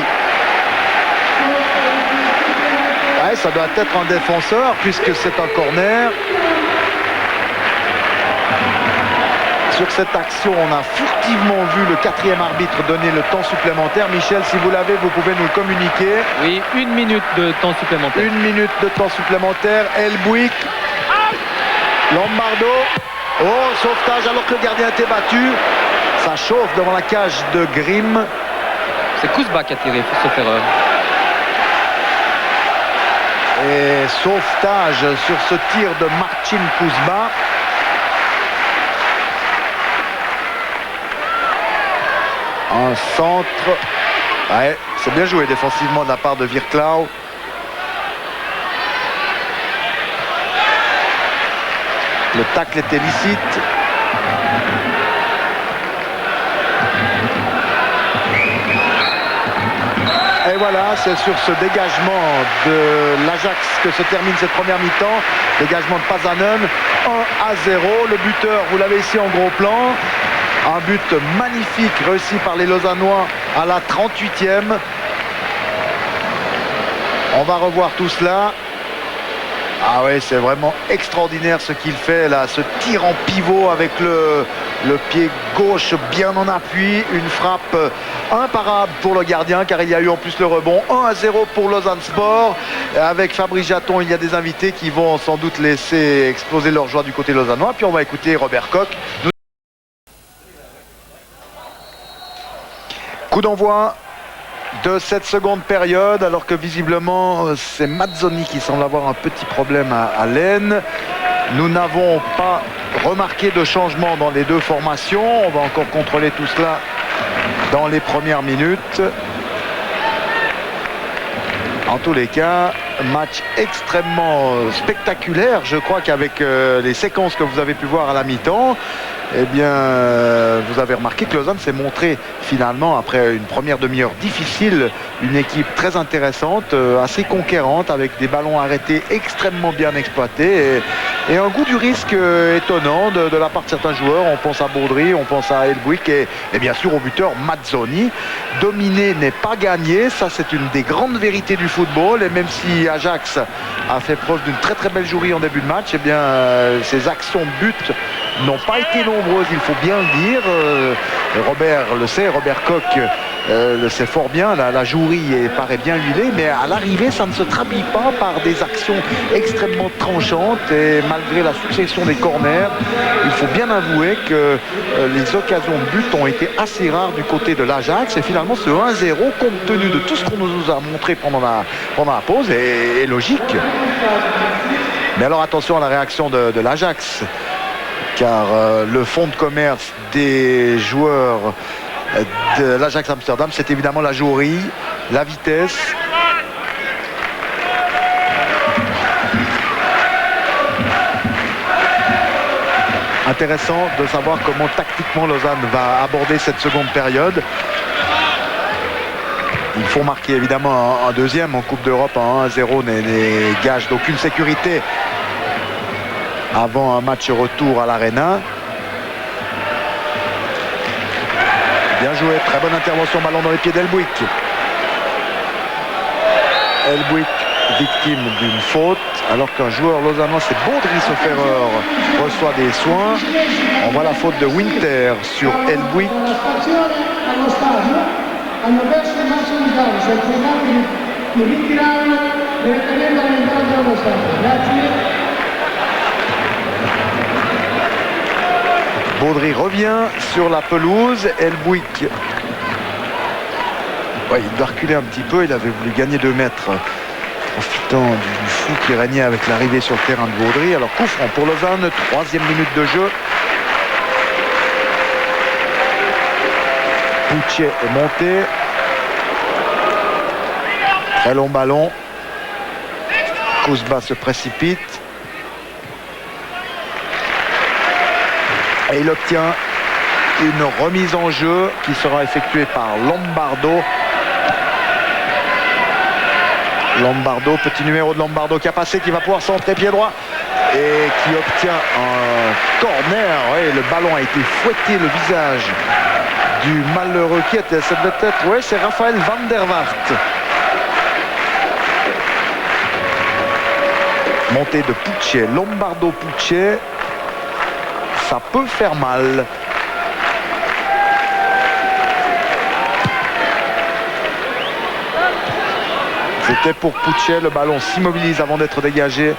Ouais, ça doit être un défenseur puisque c'est un corner. Sur cette action, on a furtivement vu le quatrième arbitre donner le temps supplémentaire. Michel, si vous l'avez, vous pouvez nous le communiquer. Oui, 1 minute de temps supplémentaire. 1 minute de temps supplémentaire. Elbouik. Lombardo. Oh, sauvetage alors que le gardien était battu. Ça chauffe devant la cage de Grimm. C'est Kuzba qui a tiré, sauf erreur. Et sauvetage sur ce tir de Marcin Kuzba. Un centre. Ouais, c'est bien joué défensivement de la part de Virklau. Le tacle était licite. Et voilà, c'est sur ce dégagement de l'Ajax que se termine cette première mi-temps. Dégagement de Pazanen. 1-0. Le buteur, vous l'avez ici en gros plan. Un but magnifique réussi par les Lausannois à la 38e. On va revoir tout cela. Ah oui, c'est vraiment extraordinaire ce qu'il fait là. Ce tir en pivot avec le pied gauche bien en appui. Une frappe imparable pour le gardien car il y a eu en plus le rebond. 1-0 pour Lausanne Sport. Avec Fabrice Jaton, il y a des invités qui vont sans doute laisser exploser leur joie du côté lausannois. Puis on va écouter Robert Koch. Coup d'envoi de cette seconde période, alors que visiblement c'est Mazzoni qui semble avoir un petit problème à l'aine. Nous n'avons pas remarqué de changement dans les deux formations. On va encore contrôler tout cela dans les premières minutes. En tous les cas, match extrêmement spectaculaire. Je crois qu'avec les séquences que vous avez pu voir à la mi-temps, eh bien, vous avez remarqué que Lausanne s'est montré finalement, après une première demi-heure difficile, une équipe très intéressante, assez conquérante, avec des ballons arrêtés extrêmement bien exploités et un goût du risque étonnant de la part de certains joueurs. On pense à Baudry, on pense à Elbouik et bien sûr au buteur Mazzoni. Dominer n'est pas gagné, ça c'est une des grandes vérités du football, et même si Ajax a fait preuve d'une très très belle jouerie en début de match, eh bien ses actions de but n'ont pas été nombreuses, il faut bien le dire. Robert le sait, Robert Koch le sait fort bien, la jouerie paraît bien huilée, mais à l'arrivée ça ne se traduit pas par des actions extrêmement tranchantes, et malgré la succession des corners, il faut bien avouer que les occasions de but ont été assez rares du côté de l'Ajax, et finalement ce 1-0, compte tenu de tout ce qu'on nous a montré pendant la pause, est logique. Mais alors attention à la réaction de l'Ajax, car le fonds de commerce des joueurs de l'Ajax Amsterdam, c'est évidemment la jouerie, la vitesse. Intéressant de savoir comment tactiquement Lausanne va aborder cette seconde période. Il faut marquer évidemment un deuxième en Coupe d'Europe. Un 1-0 n'est gage d'aucune sécurité avant un match retour à l'Arena. Bien joué, très bonne intervention, ballon dans les pieds d'Elbouik. Elbouik, victime d'une faute, alors qu'un joueur lausannois, c'est Baudry, sauf erreur, reçoit des soins. On voit la faute de Winter sur Elbouik. Baudry revient sur la pelouse. Elbouik, il doit reculer un petit peu. Il avait voulu gagner 2 mètres, profitant du fou qui régnait avec l'arrivée sur le terrain de Baudry. Alors coup franc pour Lausanne, 3e minute de jeu. Puchet est monté. Très long ballon. Kouzba se précipite. Et il obtient une remise en jeu qui sera effectuée par Lombardo. Lombardo, petit numéro de Lombardo qui a passé, qui va pouvoir centrer pied droit et qui obtient un corner. Ouais, le ballon a été fouetté, le visage du malheureux qui était, ça devait être, c'est Raphaël van der Vaart. Montée de Puchet, Lombardo Puchet. Ça peut faire mal. C'était pour Puchet, le ballon s'immobilise avant d'être dégagé.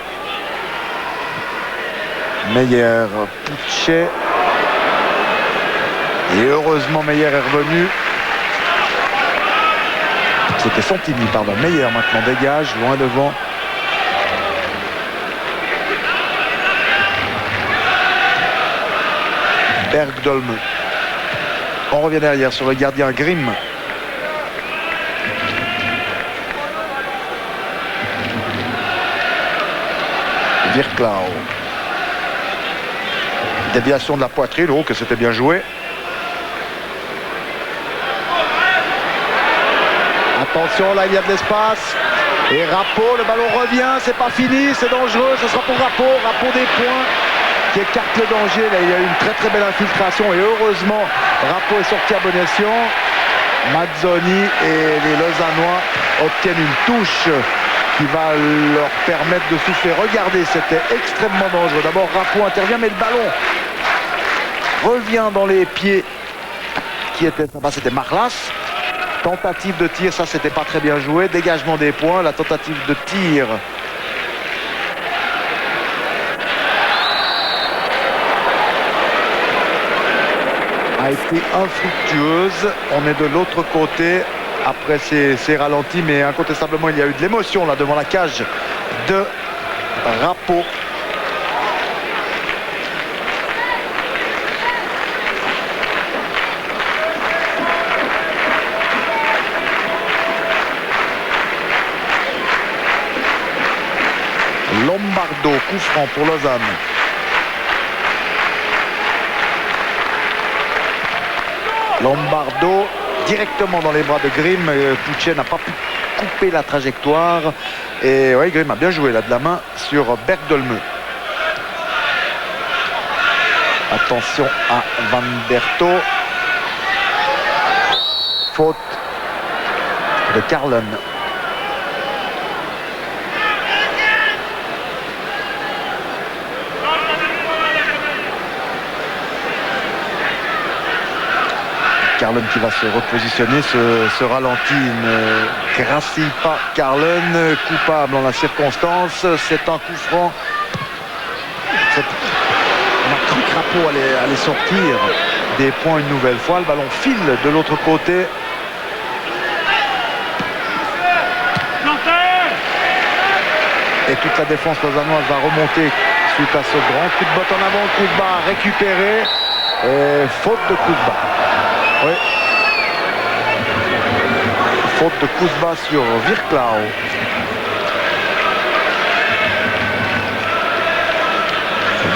Meyer, Puchet. Et heureusement Meyer est revenu. C'était Santini, pardon. Meyer maintenant dégage, loin devant. Bergdolm. On revient derrière sur le gardien Grimm. Virklau. Déviation de la poitrine. Oh, que c'était bien joué. Attention, là il y a de l'espace. Et Rappo, le ballon revient. C'est pas fini, c'est dangereux. Ce sera pour Rappo. Rappo des points, qui écarte le danger. Là, il y a eu une très très belle infiltration et heureusement Rappo est sorti à bon escient. Mazzoni et les Lausannois obtiennent une touche qui va leur permettre de souffler. Regardez, c'était extrêmement dangereux. D'abord Rappo intervient, mais le ballon revient dans les pieds qui était là-bas, c'était Marlas. Tentative de tir, ça c'était pas très bien joué. Dégagement des points, la tentative de tir a été infructueuse. On est de l'autre côté après ces ralentis, mais incontestablement il y a eu de l'émotion là devant la cage de Rapeau. Lombardo, coup franc pour Lausanne. Lombardo directement dans les bras de Grimm. Puchet n'a pas pu couper la trajectoire. Et oui, Grimm a bien joué là de la main sur Bergdolme. Attention à Van Berto. Faute de Carlen. Carlen qui va se repositionner, ce ralenti ne gracie pas Carlen, coupable en la circonstance, c'est un coup franc. On a cru que Rapeau allait sortir des points une nouvelle fois, le ballon file de l'autre côté. Et toute la défense lausannoise va remonter suite à ce grand coup de botte en avant, coup de bas récupéré, et faute de coup de bas. Oui. Faute de coup de bas sur Virklau.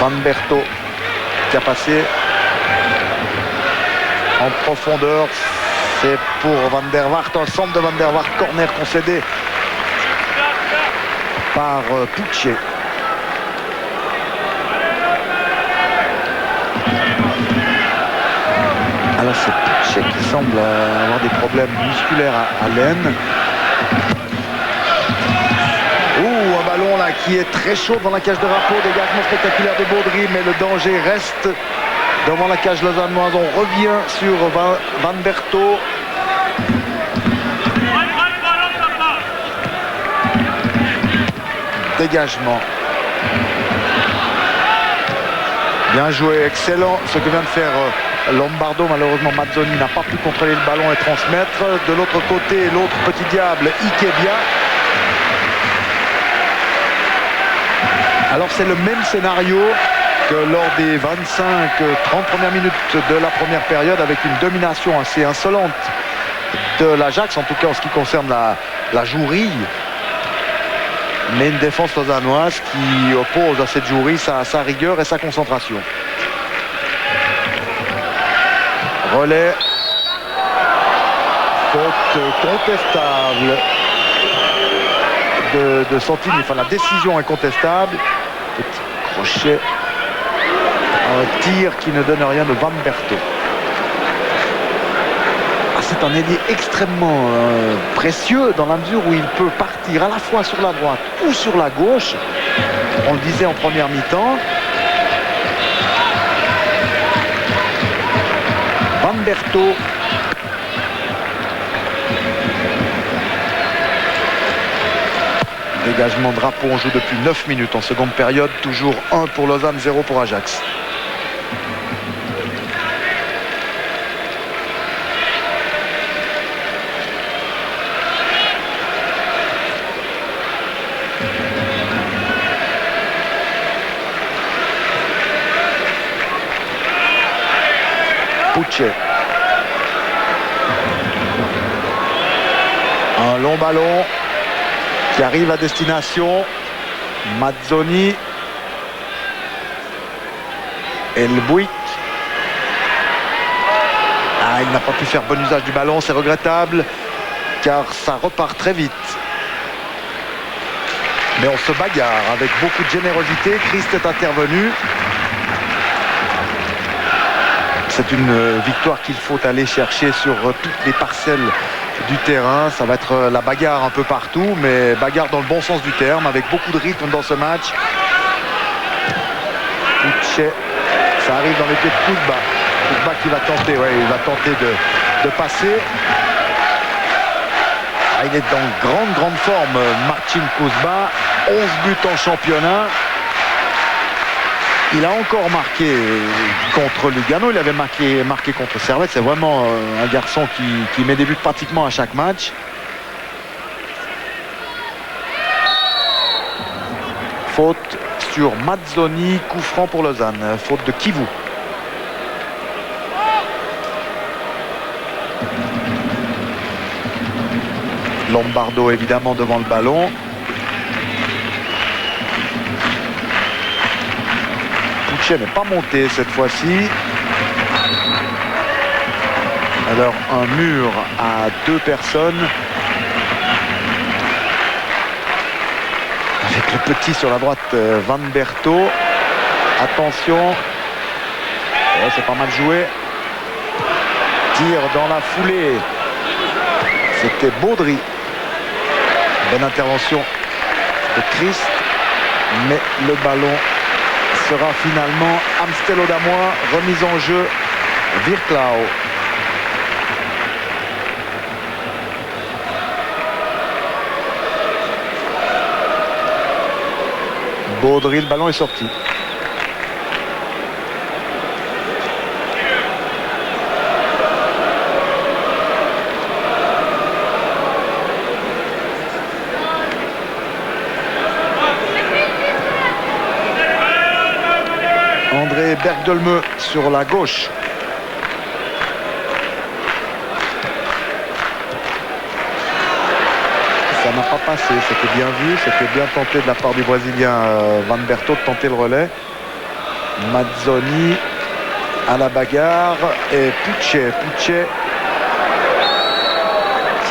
Van Berto qui a passé en profondeur. C'est pour Van der Waart, un centre de Van der Waart, corner concédé par Puchet. Alors c'est Puchet qui semble avoir des problèmes musculaires à l'aine. Ouh, un ballon là qui est très chaud dans la cage de Rapeau. Dégagement spectaculaire de Baudry, mais le danger reste devant la cage lausannoise. On revient sur Van Berto. Dégagement. Bien joué, excellent ce que vient de faire Lombardo. Malheureusement Mazzoni n'a pas pu contrôler le ballon et transmettre. De l'autre côté, l'autre petit diable, Ikebia. Alors c'est le même scénario que lors des 25-30 premières minutes de la première période, avec une domination assez insolente de l'Ajax, en tout cas en ce qui concerne la jouerie. Mais une défense lausannoise qui oppose à cette jouerie sa rigueur et sa concentration. Relais. Faute contestable de Santini. Enfin, la décision est contestable. Petit crochet. Un tir qui ne donne rien de Van Berto. C'est un ailier extrêmement précieux dans la mesure où il peut partir à la fois sur la droite ou sur la gauche. On le disait en première mi-temps. Van Berto. Dégagement de Rapeau, on joue depuis 9 minutes en seconde période. Toujours 1 pour Lausanne, 0 pour Ajax. Puchet. Un long ballon qui arrive à destination. Mazzoni. Elbuik. Il n'a pas pu faire bon usage du ballon, c'est regrettable car ça repart très vite. Mais on se bagarre avec beaucoup de générosité. Christ est intervenu. C'est une victoire qu'il faut aller chercher sur toutes les parcelles du terrain. Ça va être la bagarre un peu partout, mais bagarre dans le bon sens du terme, avec beaucoup de rythme dans ce match. Puchet, ça arrive dans les pieds de Koudba. Koudba qui va tenter, il va tenter de passer. Il est dans grande forme, Marcin Koudba. 11 buts en championnat. Il a encore marqué contre Lugano, il avait marqué contre Servette. C'est vraiment un garçon qui met des buts pratiquement à chaque match. Faute sur Mazzoni, coup franc pour Lausanne, faute de Kivu. Lombardo évidemment devant le ballon. Puchet n'est pas monté cette fois-ci. Alors un mur à 2 personnes. Avec le petit sur la droite, Van Berto. Attention. Ouais, c'est pas mal joué. Tir dans la foulée. C'était Baudry. Bonne intervention de Christ. Mais le ballon sera finalement Amstel Odamois. Remise en jeu, Virklau. Baudry, le ballon est sorti. André Bergdolme sur la gauche. Ça n'a pas passé, c'était bien vu, c'était bien tenté de la part du Brésilien Van Berto de tenter le relais. Mazzoni à la bagarre et Puchet qui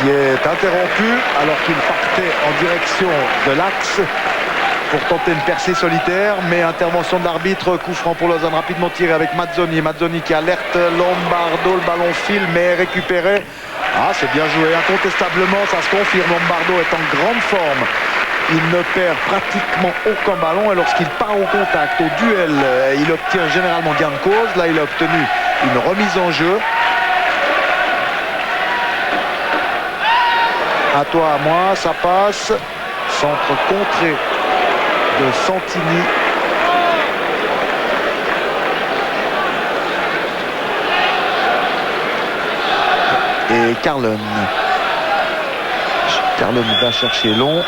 est interrompu alors qu'il partait en direction de l'axe pour tenter une percée solitaire, mais intervention de l'arbitre, coup franc pour Lausanne, rapidement tiré avec Mazzoni qui alerte Lombardo, le ballon file mais est récupéré. Ah, c'est bien joué, incontestablement, ça se confirme, Lombardo est en grande forme. Il ne perd pratiquement aucun ballon et lorsqu'il part au contact, au duel, il obtient généralement gain de cause. Là, il a obtenu une remise en jeu. À toi, à moi, ça passe. Centre contré de Santini. Et Carlon va chercher long.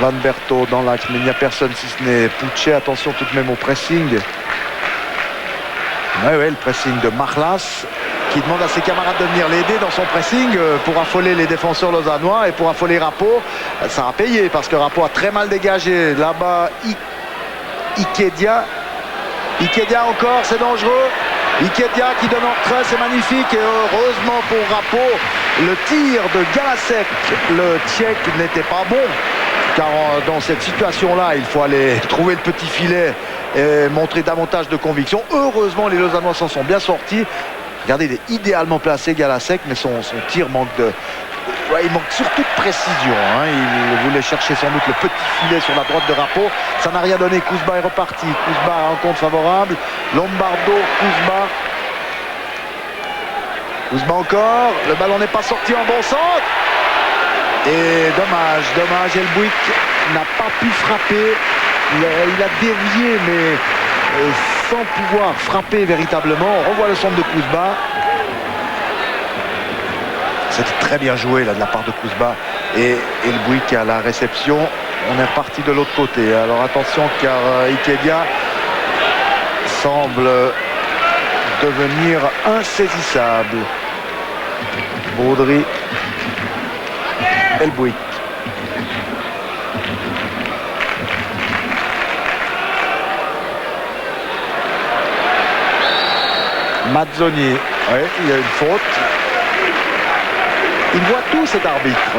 Van Berto dans l'axe, mais il n'y a personne si ce n'est Puchet. Attention tout de même au pressing. Ouais, le pressing de Marlas qui demande à ses camarades de venir l'aider dans son pressing pour affoler les défenseurs lausannois et pour affoler Rapo. Ça a payé parce que Rapo a très mal dégagé. Là-bas, Ikedia encore, c'est dangereux. Ikedia qui donne en retrait, c'est magnifique et heureusement pour Rapo, le tir de Galasek, le Tchèque n'était pas bon car dans cette situation-là, il faut aller trouver le petit filet et montrer davantage de conviction. Heureusement, les Lausannois s'en sont bien sortis. Regardez, il est idéalement placé Galasek, mais son tir manque de... Ouais, il manque surtout de précision. Il voulait chercher sans doute le petit filet sur la droite de Rapo. Ça n'a rien donné. Kuzba est reparti. Kuzba a un compte favorable. Lombardo, Kuzba encore. Le ballon n'est pas sorti en bon centre. Et dommage. Elbuik n'a pas pu frapper. Il a dévié, mais sans pouvoir frapper véritablement. On revoit le centre de Kuzba. C'était très bien joué là, de la part de Kuzba et Elbuik à la réception. On est reparti de l'autre côté. Alors attention car Ikedia semble devenir insaisissable. Baudry, Elbuik. Mazzoni, ouais, il y a une faute. Il voit tout cet arbitre.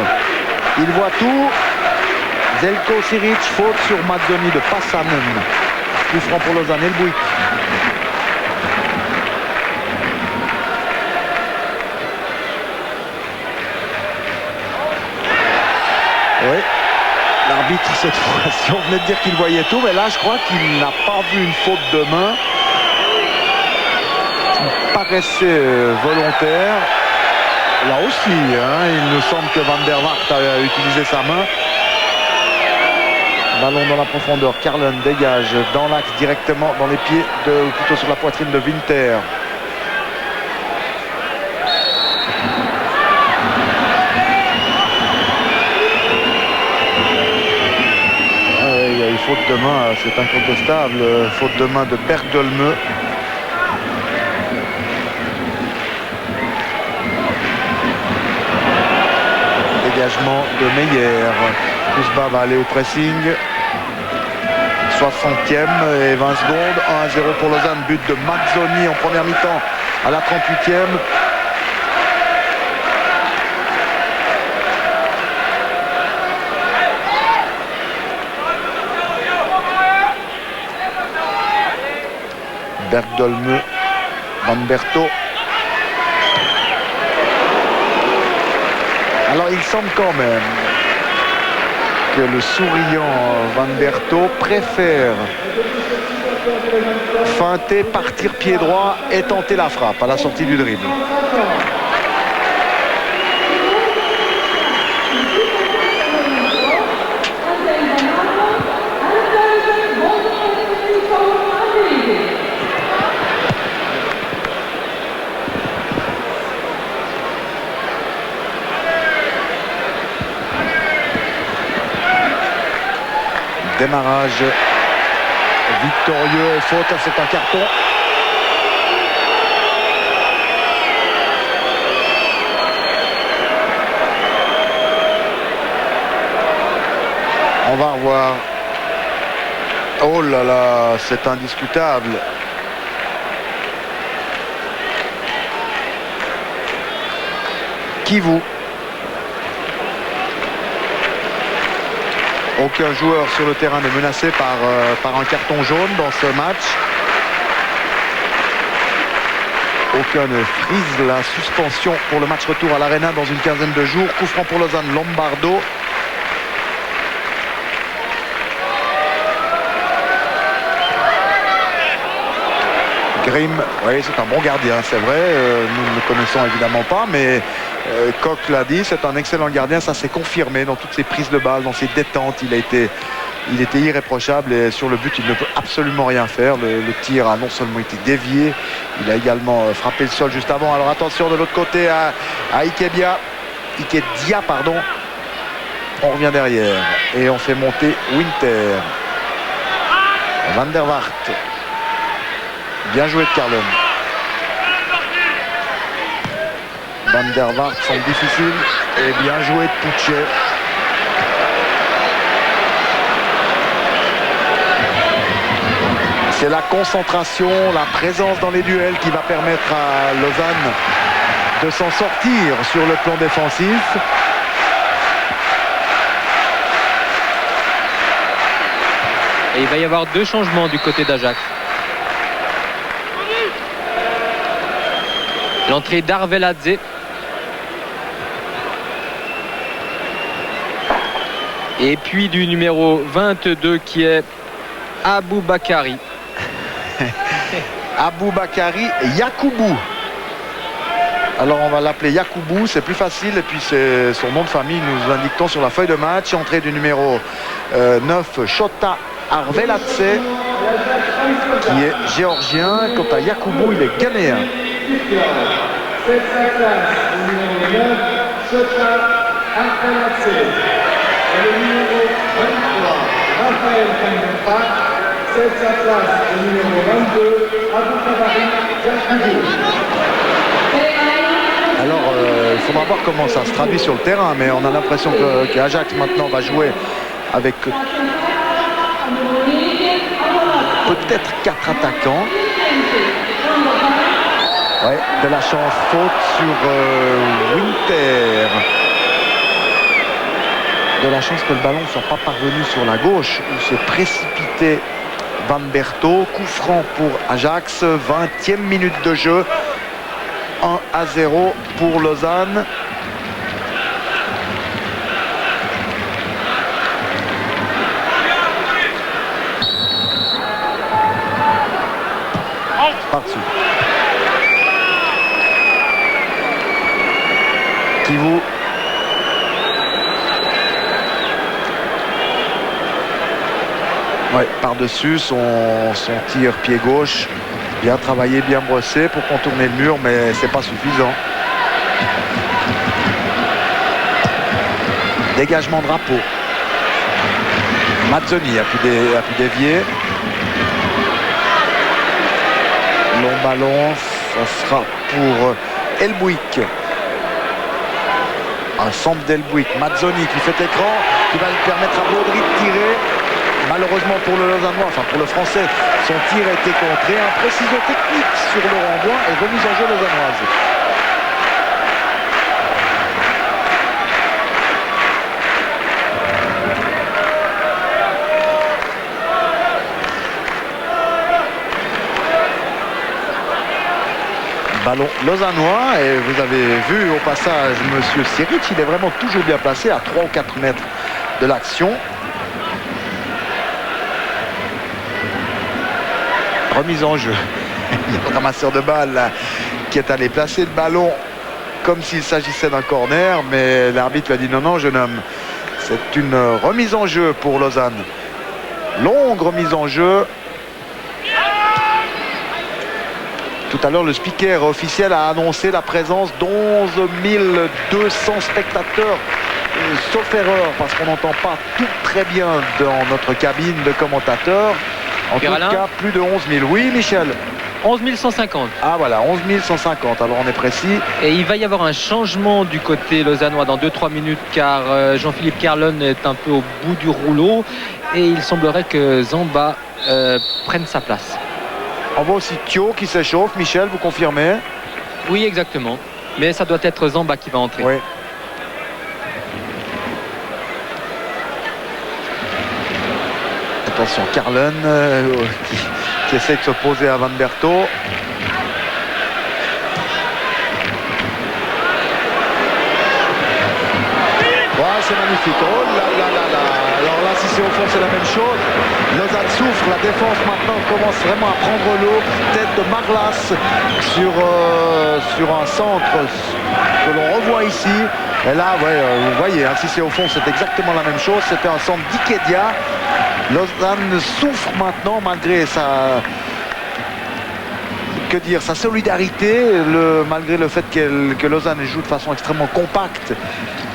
Il voit tout. Zelko Siric, faute sur Mazzoni de Passanen. Coup franc pour Lausanne, Elbuik. Oui. L'arbitre cette fois-ci, on venait de dire qu'il voyait tout, mais là je crois qu'il n'a pas vu une faute de main. Il paraissait volontaire. Là aussi, il nous semble que Van der Waart a utilisé sa main. Ballon dans la profondeur. Carlen dégage dans l'axe directement dans les pieds, ou plutôt sur la poitrine de Winter. Il y a faute de main, c'est incontestable. Faute de main de Bergdolme. Dégagement de Meyer. Kouzba va aller au pressing. 60e et 20 secondes. 1-0 pour Lausanne. But de Mazzoni en première mi-temps à la 38e. Bergdolme, Vanberto. Alors il semble quand même que le souriant Vanberto préfère feinter, partir pied droit et tenter la frappe à la sortie du dribble. Démarrage victorieux et faute, c'est un carton. On va revoir. Oh là là, c'est indiscutable. Kivu. Aucun joueur sur le terrain n'est menacé par un carton jaune dans ce match. Aucun ne frise la suspension pour le match retour à l'Arena dans une quinzaine de jours. Coup franc pour Lausanne, Lombardo. Grimm, oui, c'est un bon gardien, c'est vrai. Nous ne le connaissons évidemment pas, mais Koch l'a dit, c'est un excellent gardien. Ça s'est confirmé dans toutes ses prises de balles, dans ses détentes. Il était irréprochable et sur le but, il ne peut absolument rien faire. Le tir a non seulement été dévié, il a également frappé le sol juste avant. Alors attention de l'autre côté à Ikedia, pardon. On revient derrière et on fait monter Winter. Van der Waart. Bien joué de Carlen. Van der Waart semble difficile et bien joué de Puchet. C'est la concentration, la présence dans les duels qui va permettre à Lausanne de s'en sortir sur le plan défensif. Et il va y avoir 2 changements du côté d'Ajax. L'entrée d'Arveladze. Et puis du numéro 22 qui est Aboubakari. Aboubakari Yakoubou. Alors on va l'appeler Yakoubou, c'est plus facile. Et puis c'est son nom de famille, nous indiquons sur la feuille de match. Entrée du numéro 9, Shota Arveladze, qui est géorgien. Quant à Yakoubou, il est ghanéen. C'est sa place, le numéro 9, Shota Arveladze. Et le numéro 23, Raphaël Kandenpak. C'est sa place, le numéro 22, Aboubakari Yakoubou. Alors, il faudra voir comment ça se traduit sur le terrain, mais on a l'impression qu'Ajax maintenant va jouer avec peut-être 4 attaquants. Ouais, de la chance, faute sur Winter. De la chance que le ballon ne soit pas parvenu sur la gauche où s'est précipité Vanberto. Coup franc pour Ajax, 20e minute de jeu. 1-0 pour Lausanne. Par-dessus. Ouais, par-dessus son tir pied gauche. Bien travaillé, bien brossé pour contourner le mur, mais c'est pas suffisant. Dégagement drapeau. Mazzoni a pu dévier. Long ballon, ça sera pour Elbouik. Un centre d'Elbouik. Mazzoni qui fait écran, qui va lui permettre à Baudry de tirer. Malheureusement pour le Lausannois, enfin pour le Français, son tir a été contré. Imprécision technique sur le renvoi et remise en jeu lausannoise. Ballon lausannois et vous avez vu au passage monsieur Siric, il est vraiment toujours bien placé à 3 ou 4 mètres de l'action. Remise en jeu. Il y a le ramasseur de balles là, qui est allé placer le ballon comme s'il s'agissait d'un corner, mais l'arbitre lui a dit non, non, jeune homme. C'est une remise en jeu pour Lausanne. Longue remise en jeu. Tout à l'heure, le speaker officiel a annoncé la présence d'11 200 spectateurs. Sauf erreur, parce qu'on n'entend pas tout très bien dans notre cabine de commentateurs. En tout cas, plus de 11 000. Oui, Michel. 11 150. Ah voilà, 11 150. Alors on est précis. Et il va y avoir un changement du côté lausannois dans 2-3 minutes car Jean-Philippe Carlon est un peu au bout du rouleau et il semblerait que Zamba prenne sa place. On voit aussi Thio qui s'échauffe. Michel, vous confirmez? Oui, exactement. Mais ça doit être Zamba qui va entrer. Oui. Attention, Carlon qui essaie de s'opposer à Van Berto. Ouais, c'est magnifique. Oh là là là là. Alors là, si c'est au fond, c'est la même chose. Lausanne souffre. La défense maintenant commence vraiment à prendre l'eau. Tête de Marlas sur un centre que l'on revoit ici. Et là, ouais, vous voyez, hein, si c'est au fond, c'est exactement la même chose. C'était un centre d'Ikedia. Lausanne souffre maintenant malgré sa solidarité, malgré le fait que Lausanne joue de façon extrêmement compacte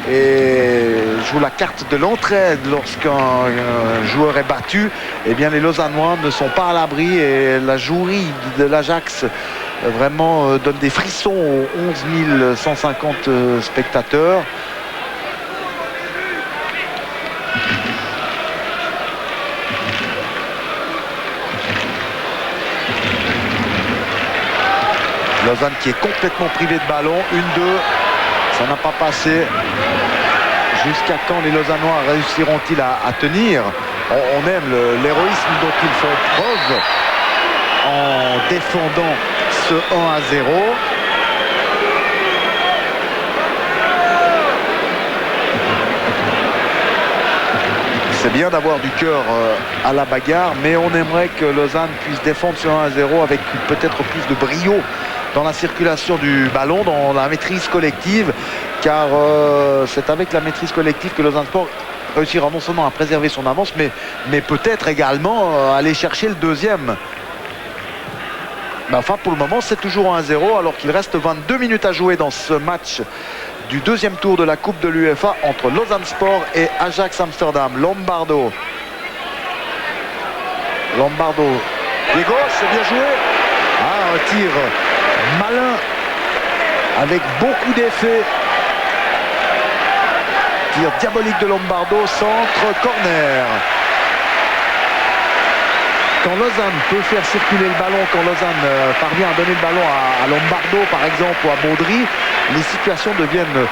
et joue la carte de l'entraide lorsqu'un joueur est battu. Eh bien les Lausannois ne sont pas à l'abri et la jouerie de l'Ajax vraiment donne des frissons aux 11 150 spectateurs. Lausanne qui est complètement privé de ballon. 1-2, ça n'a pas passé. Jusqu'à quand les Lausannois réussiront-ils à tenir? On aime l'héroïsme dont ils font preuve en défendant ce 1-0. C'est bien d'avoir du cœur à la bagarre, mais on aimerait que Lausanne puisse défendre ce 1-0 avec peut-être plus de brio dans la circulation du ballon, dans la maîtrise collective, car c'est avec la maîtrise collective que Lausanne Sport réussira non seulement à préserver son avance, mais peut-être également aller chercher le deuxième. Mais enfin, pour le moment, c'est toujours 1-0, alors qu'il reste 22 minutes à jouer dans ce match du deuxième tour de la Coupe de l'UEFA entre Lausanne Sport et Ajax Amsterdam. Lombardo, pied gauche, c'est bien joué. Ah, un tir malin avec beaucoup d'effets. Tir diabolique de Lombardo, centre, corner. Quand Lausanne peut faire circuler le ballon, quand Lausanne parvient à donner le ballon à Lombardo par exemple ou à Baudry, les situations deviennent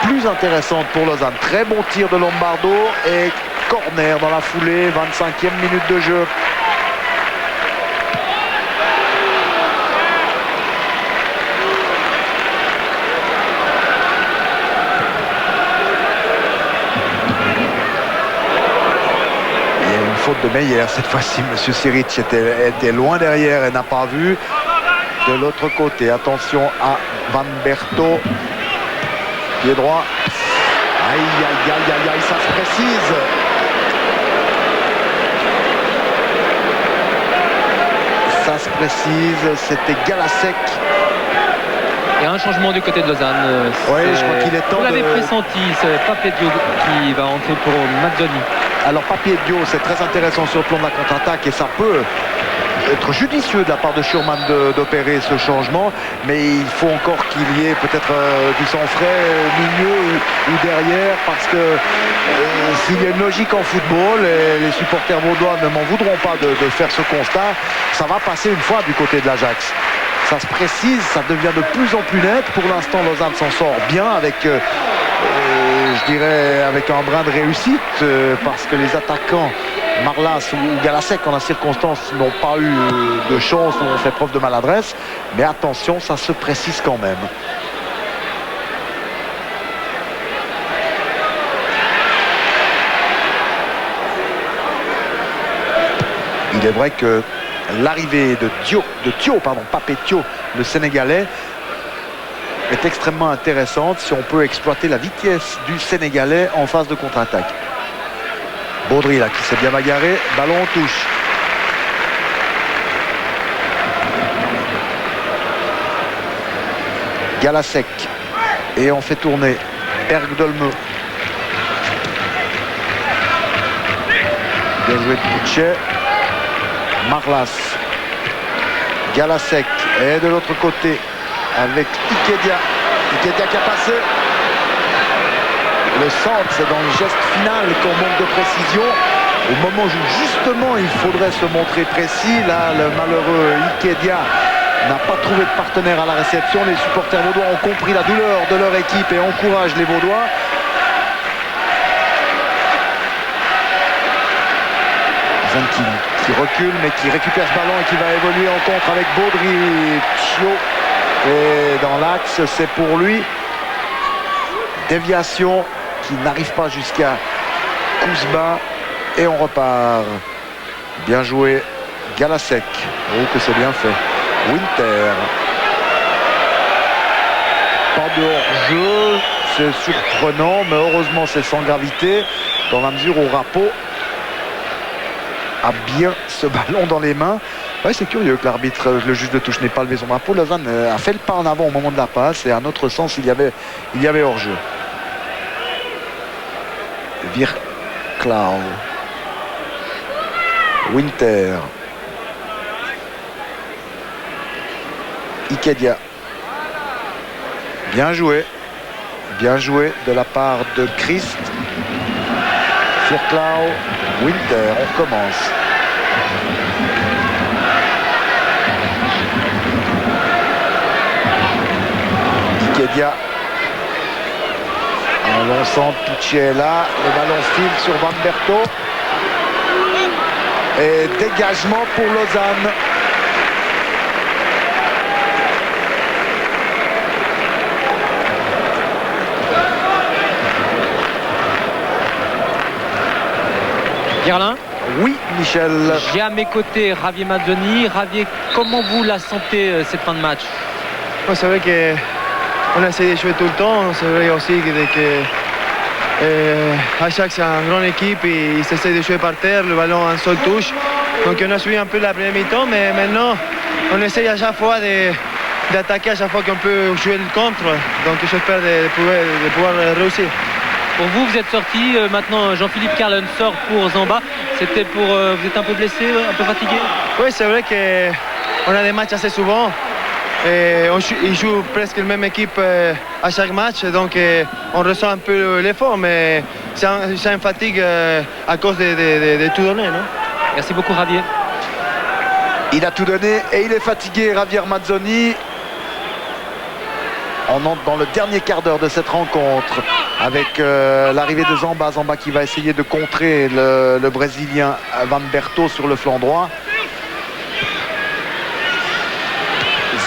plus intéressantes pour Lausanne. Très bon tir de Lombardo et corner dans la foulée, 25e minute de jeu. Faute de Meyer cette fois-ci. Monsieur Siric était loin derrière et n'a pas vu. De l'autre côté, attention à Van Berto, pied droit. Aïe aïe aïe aïe aïe, ça se précise. précise, c'était Galasek. Et un changement du côté de Lausanne. Oui, je crois qu'il est temps. Vous l'avez pressenti, c'est Papedio qui va entrer pour Mazzoni. Alors Papedio, c'est très intéressant sur le plan de la contre-attaque et ça peut être judicieux de la part de Schurman d'opérer ce changement, mais il faut encore qu'il y ait peut-être du sang frais au milieu ou derrière, parce que s'il y a une logique en football, et les supporters vaudois ne m'en voudront pas de faire ce constat, ça va passer une fois du côté de l'Ajax. Ça se précise, ça devient de plus en plus net. Pour l'instant, Lausanne s'en sort bien avec, je dirais, avec un brin de réussite, parce que les attaquants Marlas ou Galasek en la circonstance n'ont pas eu de chance ou ont fait preuve de maladresse. Mais attention, ça se précise quand même. Il est vrai que l'arrivée de Papedio, le Sénégalais, est extrêmement intéressante si on peut exploiter la vitesse du Sénégalais en phase de contre-attaque. Baudry là qui s'est bien bagarré, ballon en touche. Galasek et on fait tourner Bergdolme. Bien joué de Puchet. Marlas, Galasek et de l'autre côté avec Ikedia qui a passé. Le centre, c'est dans le geste final qu'on manque de précision. Au moment où justement il faudrait se montrer précis, là le malheureux Ikedia n'a pas trouvé de partenaire à la réception. Les supporters vaudois ont compris la douleur de leur équipe et encouragent les Vaudois. Qui recule mais qui récupère ce ballon et qui va évoluer en contre avec Baudry. Et dans l'axe, c'est pour lui. Déviation qui n'arrive pas jusqu'à Kouzba et on repart. Bien joué Galasek. Oh que c'est bien fait. Winter. Pas de hors-jeu, c'est surprenant, mais heureusement c'est sans gravité dans la mesure où Rapo a bien ce ballon dans les mains. Ouais, c'est curieux que l'arbitre, le juge de touche n'ait pas levé son drapeau. Lausanne a fait le pas en avant au moment de la passe et à notre sens il y avait hors-jeu. Virklau. Winter. Ikedia. Bien joué de la part de Christ. Virklau. Winter, on recommence. Ikedia. Un long centre, Pucci est là. Le ballon file sur Van Berto. Et dégagement pour Lausanne. Gerlin. Oui, Michel. J'ai à mes côtés Javier Mazzoni. Javier, comment vous la sentez cette fin de match? C'est vrai qu'on essaie de jouer tout le temps. C'est vrai aussi que Ajax c'est une grande équipe et ils essaient de jouer par terre, le ballon en seule touche. Donc on a suivi un peu la première mi-temps, mais maintenant on essaye à chaque fois d'attaquer à chaque fois qu'on peut jouer le contre. Donc j'espère de pouvoir réussir. Pour vous, vous êtes sorti, maintenant Jean-Philippe Carlen sort pour Zamba. C'était pour... vous êtes un peu blessé, un peu fatigué? Oui, c'est vrai qu'on a des matchs assez souvent. Et ils jouent presque la même équipe à chaque match, donc on ressent un peu l'effort, mais c'est une fatigue à cause de tout donner, non? Merci beaucoup, Javier. Il a tout donné et il est fatigué, Javier Mazzoni. On entre dans le dernier quart d'heure de cette rencontre avec l'arrivée de Zamba. Zamba qui va essayer de contrer le Brésilien Van Berto sur le flanc droit.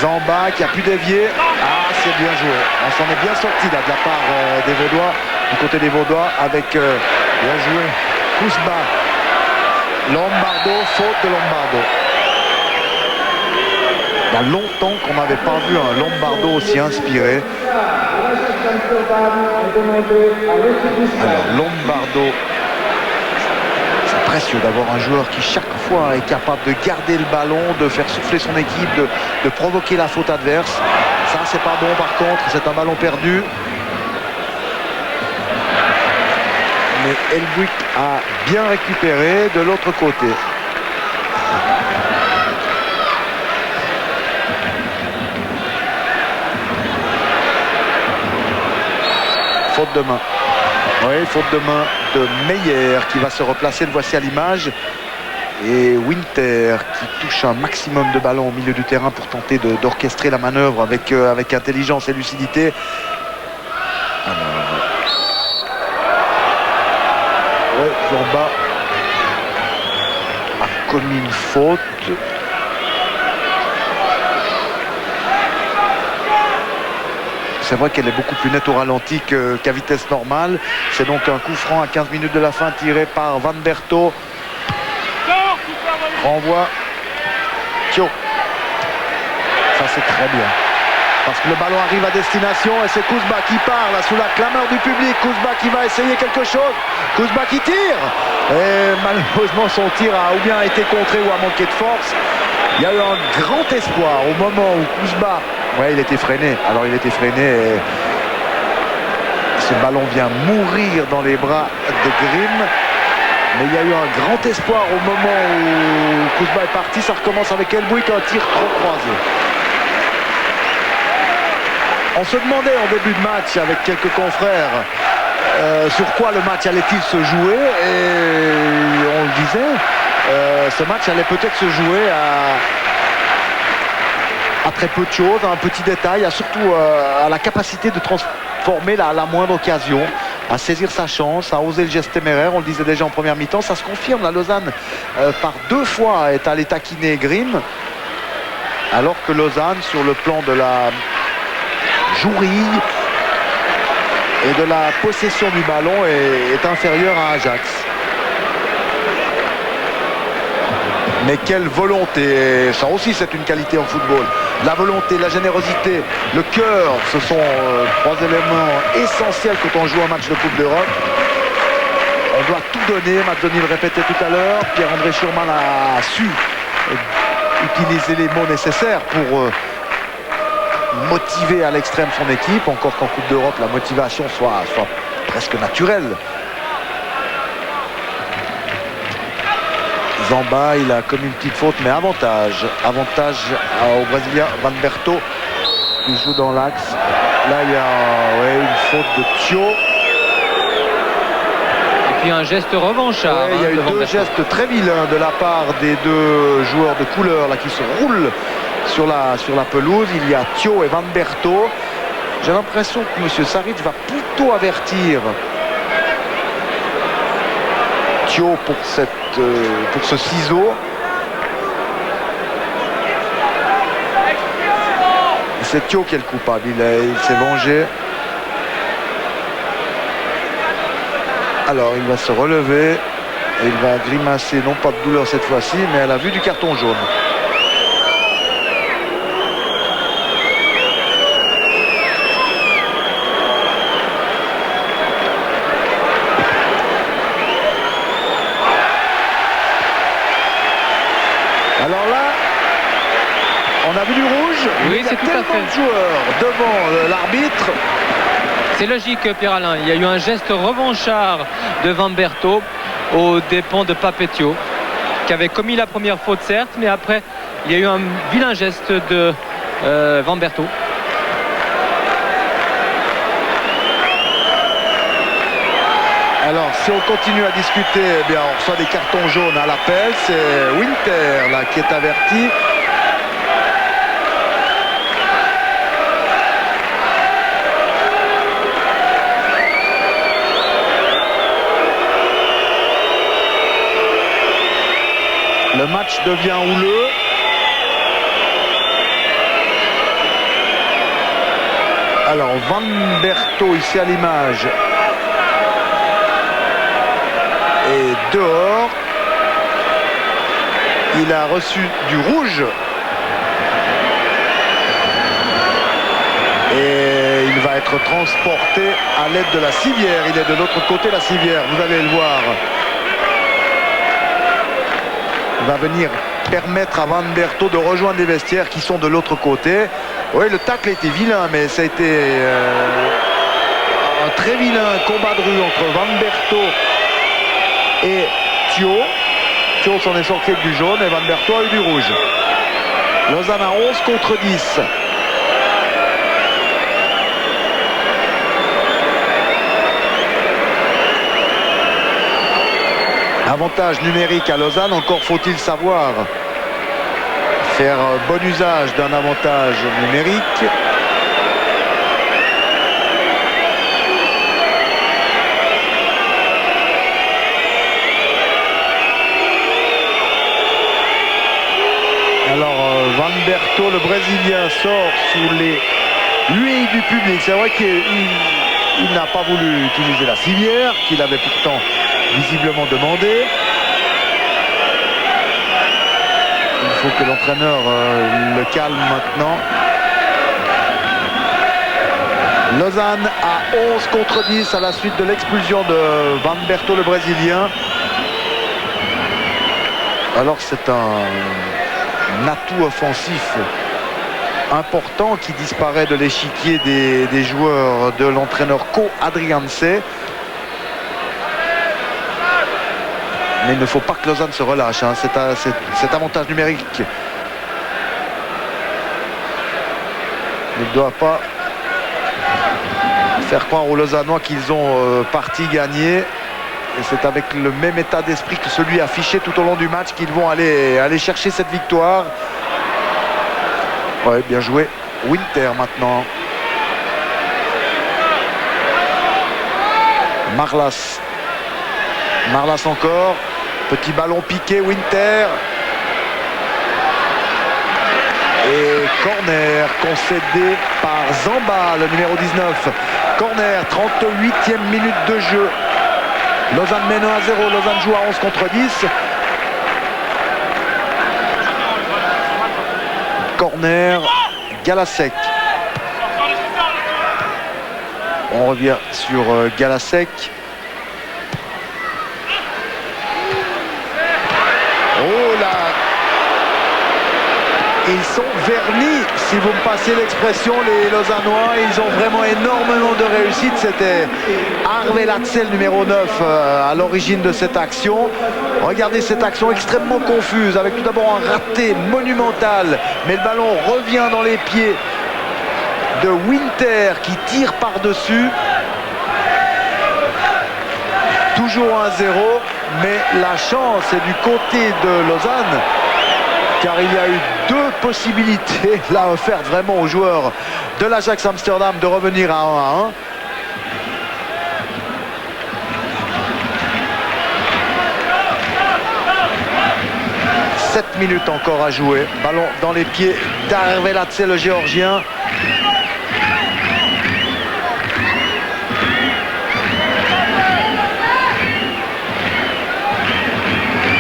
Zamba qui a pu dévier. Ah, c'est bien joué. On s'en est bien sorti là de la part des Vaudois, du côté des Vaudois avec bien joué Kouzba. Lombardo, faute de Lombardo. Il y a longtemps qu'on n'avait pas vu un Lombardo aussi inspiré. Alors Lombardo, c'est précieux d'avoir un joueur qui chaque fois est capable de garder le ballon, de faire souffler son équipe, de provoquer la faute adverse. Ça, c'est pas bon par contre, c'est un ballon perdu. Mais Elbuik a bien récupéré de l'autre côté. Faute de main. Oui, faute de main de Meyer qui va se replacer. Le voici à l'image. Et Winter qui touche un maximum de ballons au milieu du terrain pour tenter d'orchestrer la manœuvre avec intelligence et lucidité. Ouais, Zamba a commis une faute. C'est vrai qu'elle est beaucoup plus nette au ralenti qu'à vitesse normale. C'est donc un coup franc à 15 minutes de la fin tiré par Van Berto. Renvoie Thio. Ça c'est très bien. Parce que le ballon arrive à destination et c'est Kouzba qui part là sous la clameur du public. Kouzba qui va essayer quelque chose. Kouzba qui tire. Et malheureusement son tir a ou bien été contré ou a manqué de force. Il y a eu un grand espoir au moment où Kouzba... Ouais, il était freiné. Alors il était freiné et ce ballon vient mourir dans les bras de Grimm. Mais il y a eu un grand espoir au moment où Kouzba est parti. Ça recommence avec Elbuik, un tir trop croisé. On se demandait en début de match avec quelques confrères sur quoi le match allait-il se jouer. Et on le disait, ce match allait peut-être se jouer à très peu de choses, à un petit détail, surtout à la capacité de transformer la moindre occasion, à saisir sa chance, à oser le geste téméraire. On le disait déjà en première mi-temps, ça se confirme. La Lausanne, par 2 fois, est allée taquiner Grimm, alors que Lausanne, sur le plan de la jouerie et de la possession du ballon, est inférieure à Ajax. Mais quelle volonté! Ça aussi, c'est une qualité en football. La volonté, la générosité, le cœur, ce sont 3 éléments essentiels quand on joue un match de Coupe d'Europe. On doit tout donner. Mazzoni le répétait tout à l'heure. Pierre-André Schurman a su utiliser les mots nécessaires pour motiver à l'extrême son équipe. Encore qu'en Coupe d'Europe, la motivation soit presque naturelle. Zamba, il a commis une petite faute, mais avantage au Brésilien Van Berto qui joue dans l'axe. Là, il y a une faute de Thio. Et puis un geste revanchard. Il y a eu 2 gestes très vilains de la part des 2 joueurs de couleur là, qui se roulent sur la pelouse. Il y a Thio et Van Berto. J'ai l'impression que M. Saric va plutôt avertir Thio pour ce ciseau. C'est Thio qui est le coupable. Il s'est vengé. Alors il va se relever et il va grimacer, non pas de douleur cette fois-ci, mais à la vue du carton jaune. Alors là, on a vu du rouge. Oui, c'est tout à fait. De joueurs devant l'arbitre. C'est logique, Pierre-Alain. Il y a eu un geste revanchard de Van Berto aux dépens de Papetio, qui avait commis la première faute, certes, mais après, il y a eu un vilain geste de Van Berto. Alors, si on continue à discuter, eh bien, on reçoit des cartons jaunes à l'appel. C'est Winter là, qui est averti. Le match devient houleux. Alors, Van Berto, ici à l'image, et dehors. Il a reçu du rouge. Et il va être transporté à l'aide de la civière. Il est de l'autre côté, la civière. Vous allez le voir. va venir permettre à Van Berto de rejoindre les vestiaires qui sont de l'autre côté. Oui, le tacle a été vilain, mais ça a été un très vilain combat de rue entre Van Berto et Thio. Thio s'en est sorti avec du jaune et Van Berto a eu du rouge. Lausanne à 11 contre 10. Avantage numérique à Lausanne, encore faut-il savoir faire bon usage d'un avantage numérique. Alors Van Berto, le Brésilien, sort sous les huées du public. C'est vrai qu'il n'a pas voulu utiliser la civière, qu'il avait pourtant visiblement demandé. Il faut que l'entraîneur le calme maintenant. Lausanne à 11 contre 10 à la suite de l'expulsion de Van Berto, le Brésilien. Alors c'est un atout offensif important qui disparaît de l'échiquier des joueurs de l'entraîneur Co Adrianse. Mais il ne faut pas que Lausanne se relâche, hein. Cet avantage numérique ne doit pas faire croire aux Lausannois qu'ils ont partie gagnée. Et c'est avec le même état d'esprit que celui affiché tout au long du match qu'ils vont aller chercher cette victoire. Ouais, bien joué. Winter maintenant. Marlas. Marlas encore. Petit ballon piqué, Winter. Et corner concédé par Zamba, le numéro 19. Corner, 38e minute de jeu. Lausanne mène 1-0, Lausanne joue à 11 contre 10. Corner, Galasek. On revient sur Galasek. Oh là! Ils sont vernis, si vous me passez l'expression, les Lausannois. Ils ont vraiment énormément de réussite. C'était Harvey Latzel, numéro 9, à l'origine de cette action. Regardez cette action extrêmement confuse, avec tout d'abord un raté monumental. Mais le ballon revient dans les pieds de Winter, qui tire par-dessus. Toujours 1-0, mais la chance est du côté de Lausanne. Car il y a eu deux possibilités là offertes vraiment aux joueurs de l'Ajax Amsterdam de revenir à 1-1. « 7 minutes encore à jouer. Ballon dans les pieds d'Harvey Latzel, le Géorgien.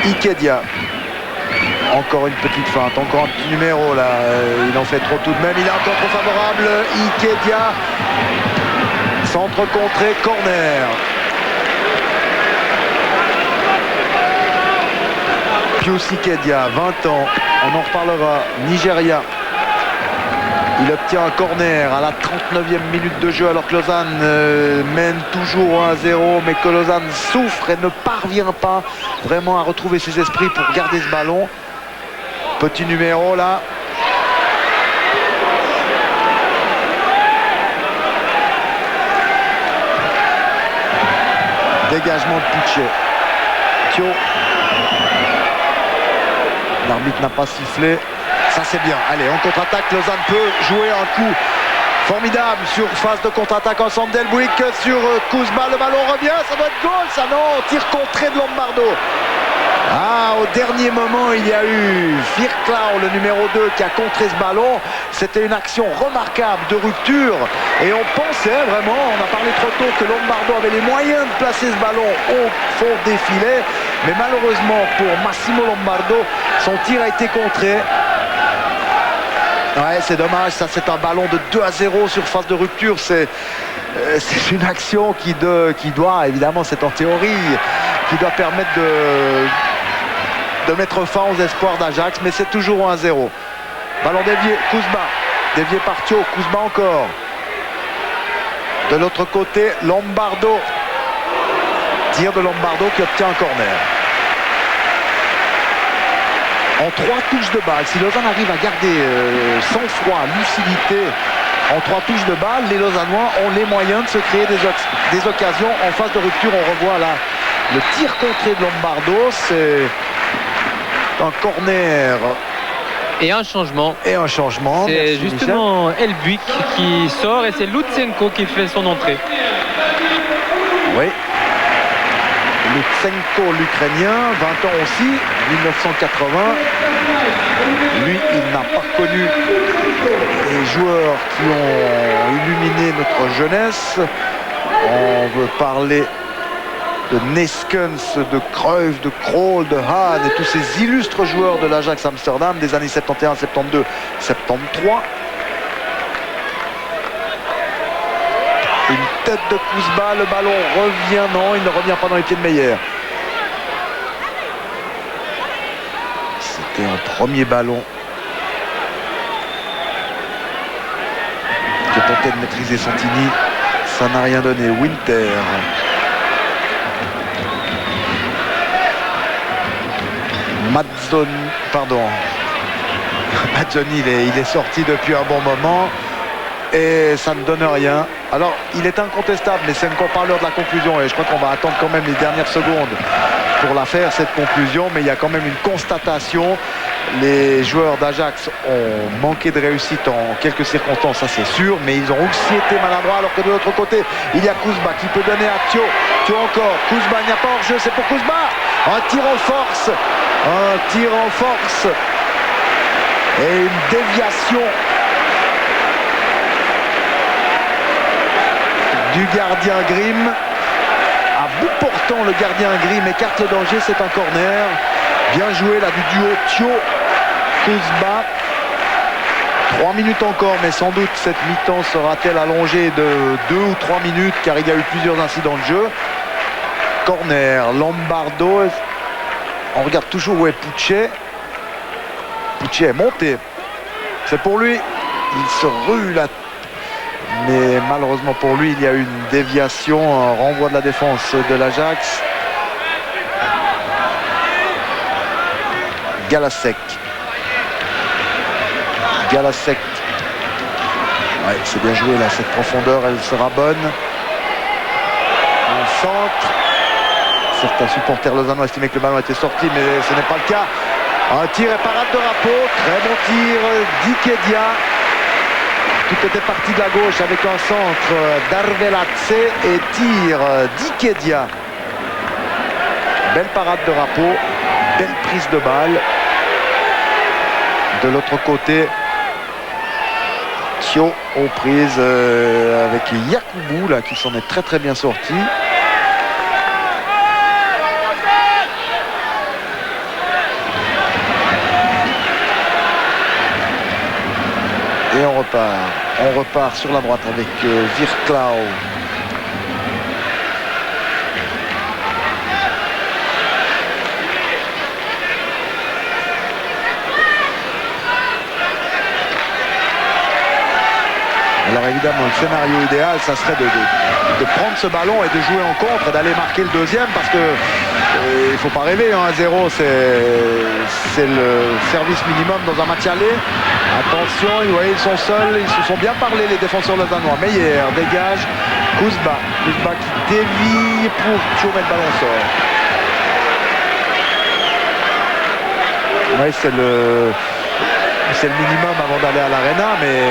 Ikedia. Encore une petite feinte, encore un petit numéro là, il en fait trop tout de même, il est encore trop favorable, Ikedia, centre contré, corner. Pius Ikedia, 20 ans, on en reparlera, Nigeria. Il obtient un corner à la 39e minute de jeu alors que Lausanne mène toujours 1-0, mais que Lausanne souffre et ne parvient pas vraiment à retrouver ses esprits pour garder ce ballon. Petit numéro là. Dégagement de Puchet. Thio. L'arbitre n'a pas sifflé. Ça c'est bien. Allez, en contre-attaque, Lausanne peut jouer un coup formidable sur phase de contre-attaque ensemble d'Elbuik sur Kuzma. Le ballon revient, ça doit être goal, ça non. Tir contré de Lombardo. Ah, au dernier moment, il y a eu Firklau, le numéro 2, qui a contré ce ballon. C'était une action remarquable de rupture. Et on pensait vraiment, on a parlé trop tôt, que Lombardo avait les moyens de placer ce ballon au fond des filets. Mais malheureusement pour Massimo Lombardo, son tir a été contré. Ouais, c'est dommage, ça c'est un ballon de 2-0 sur phase de rupture. C'est une action qui doit, évidemment, c'est en théorie, qui doit permettre de mettre fin aux espoirs d'Ajax, mais c'est toujours 1-0. Ballon dévié, Kuzma, dévié par Thio, Kuzma encore. De l'autre côté, Lombardo. Tir de Lombardo qui obtient un corner. En 3 touches de balle, si Lausanne arrive à garder sang-froid, lucidité, en 3 touches de balle, les Lausannois ont les moyens de se créer des occasions en phase de rupture. On revoit là le tir contré de Lombardo, c'est un corner. Et un changement. Et un changement. C'est Merci, justement Elbuik qui sort et c'est Lutsenko qui fait son entrée. Oui. Lutsenko, l'Ukrainien, 20 ans aussi, 1980. Lui, il n'a pas connu les joueurs qui ont illuminé notre jeunesse. On veut parler de Neskens, de Cruyff, de Krol, de Hahn et tous ces illustres joueurs de l'Ajax Amsterdam des années 71, 72, 73. Une tête de Kuzma, le ballon revient, non, il ne revient pas dans les pieds de Meyer. C'était un premier ballon qui tentait de maîtriser Santini, ça n'a rien donné. Winter. Mazzoni, pardon. Mazzoni, il est sorti depuis un bon moment et ça ne donne rien. Alors, il est incontestable, mais c'est encore parleur de la conclusion et je crois qu'on va attendre quand même les dernières secondes pour la faire, cette conclusion, mais il y a quand même une constatation. Les joueurs d'Ajax ont manqué de réussite en quelques circonstances, ça c'est sûr, mais ils ont aussi été maladroits, alors que de l'autre côté, il y a Kuzma qui peut donner à Thio. Thio encore, Kuzma, il n'y a pas hors-jeu, c'est pour Kuzma. Un tir en force, et une déviation du gardien Grimm. À bout portant, le gardien Grimm écarte le danger, c'est un corner. Bien joué là du duo Thio-Kuzma. 3 minutes encore, mais sans doute cette mi-temps sera-t-elle allongée de 2 ou 3 minutes car il y a eu plusieurs incidents de jeu. Corner, Lombardo. On regarde toujours où est Puchet. Puchet est monté. C'est pour lui. Il se rue là. Mais malheureusement pour lui, il y a eu une déviation, un renvoi de la défense de l'Ajax. Galasek. Ouais, c'est bien joué là, cette profondeur, elle sera bonne. Un centre. Certains supporters lausannois estimaient que le ballon était sorti, mais ce n'est pas le cas. Un tir et parade de Rapeau, très bon tir d'Ikedia. Tout était parti de la gauche avec un centre d'Arveladze et tir d'Ikedia. Belle parade de Rapeau, belle prise de balle. De l'autre côté, Thio aux prises avec Yakubu là, qui s'en est très très bien sorti. Et on repart sur la droite avec Virklau. Alors évidemment, le scénario idéal, ça serait de prendre ce ballon et de jouer en contre et d'aller marquer le deuxième parce que il ne faut pas rêver, 1-0 c'est le service minimum dans un match aller. Attention, vous voyez, ils sont seuls, ils se sont bien parlé les défenseurs lausannois. Meyer dégage, Kuzma qui dévie pour Thio, mais le ballon sort. Oui, c'est le minimum avant d'aller à l'Arena, mais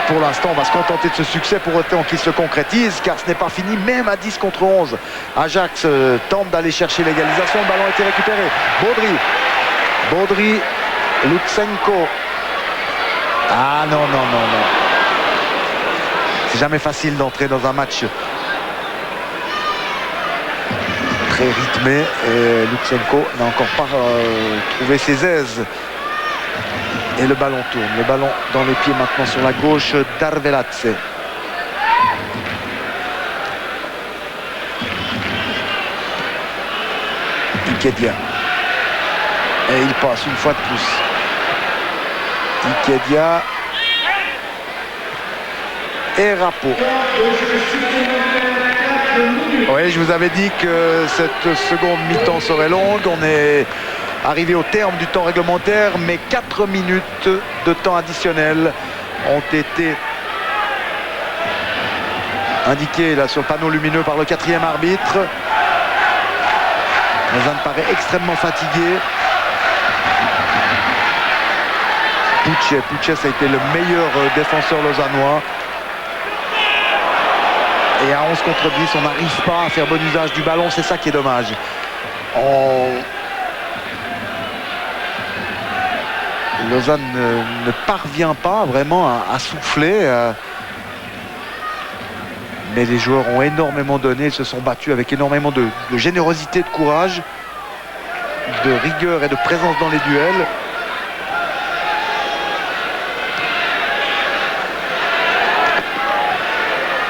pour l'instant on va se contenter de ce succès pour autant qu'il se concrétise, car ce n'est pas fini, même à 10 contre 11. Ajax tente d'aller chercher l'égalisation, le ballon a été récupéré. Baudry, Lutsenko. Ah non. C'est jamais facile d'entrer dans un match très rythmé et Lutsenko n'a encore pas trouvé ses aises. Et le ballon tourne. Le ballon dans les pieds maintenant sur la gauche d'Arveladze. Ikedia. Et il passe une fois de plus. Ikedia et Rapo. Oui, je vous avais dit que cette seconde mi-temps serait longue. On est arrivé au terme du temps réglementaire, mais 4 minutes de temps additionnel ont été indiquées là sur le panneau lumineux par le 4e arbitre. Lausanne paraît extrêmement fatigué. Pucce, ça a été le meilleur défenseur lausannois. Et à 11 contre 10, on n'arrive pas à faire bon usage du ballon. C'est ça qui est dommage. Lausanne ne parvient pas vraiment à souffler. Mais les joueurs ont énormément donné. Ils se sont battus avec énormément de générosité, de courage, de rigueur et de présence dans les duels.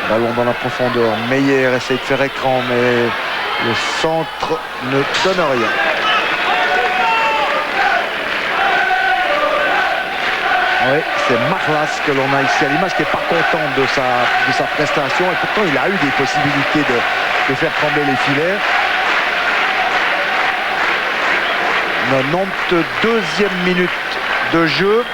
Ballon dans la profondeur. Meyer essaye de faire écran, mais le centre ne donne rien. Oui, c'est Marlas que l'on a ici à l'image, qui n'est pas content de sa prestation. Et pourtant, il a eu des possibilités de faire trembler les filets. 92e minute de jeu.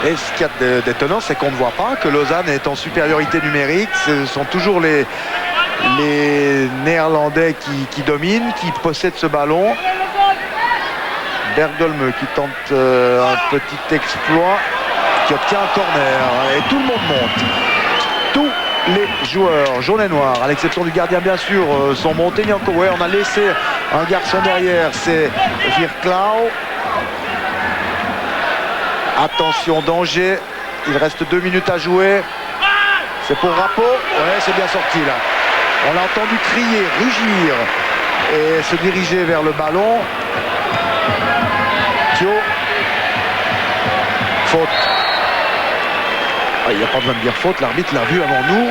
Et ce qu'il y a d'étonnant, c'est qu'on ne voit pas que Lausanne est en supériorité numérique. Ce sont toujours les Néerlandais qui dominent, qui possèdent ce ballon. Bergholm qui tente un petit exploit, qui obtient un corner. Et tout le monde monte. Tous les joueurs jaunes et noirs, à l'exception du gardien bien sûr, sont montés. Ouais, on a laissé un garçon derrière, c'est Virklau. Attention, danger. Il reste 2 minutes à jouer. C'est pour Rapo. Ouais, c'est bien sorti là. On l'a entendu crier, rugir et se diriger vers le ballon. Thio. Faute. Il n'y a pas besoin de dire faute. L'arbitre l'a vu avant nous,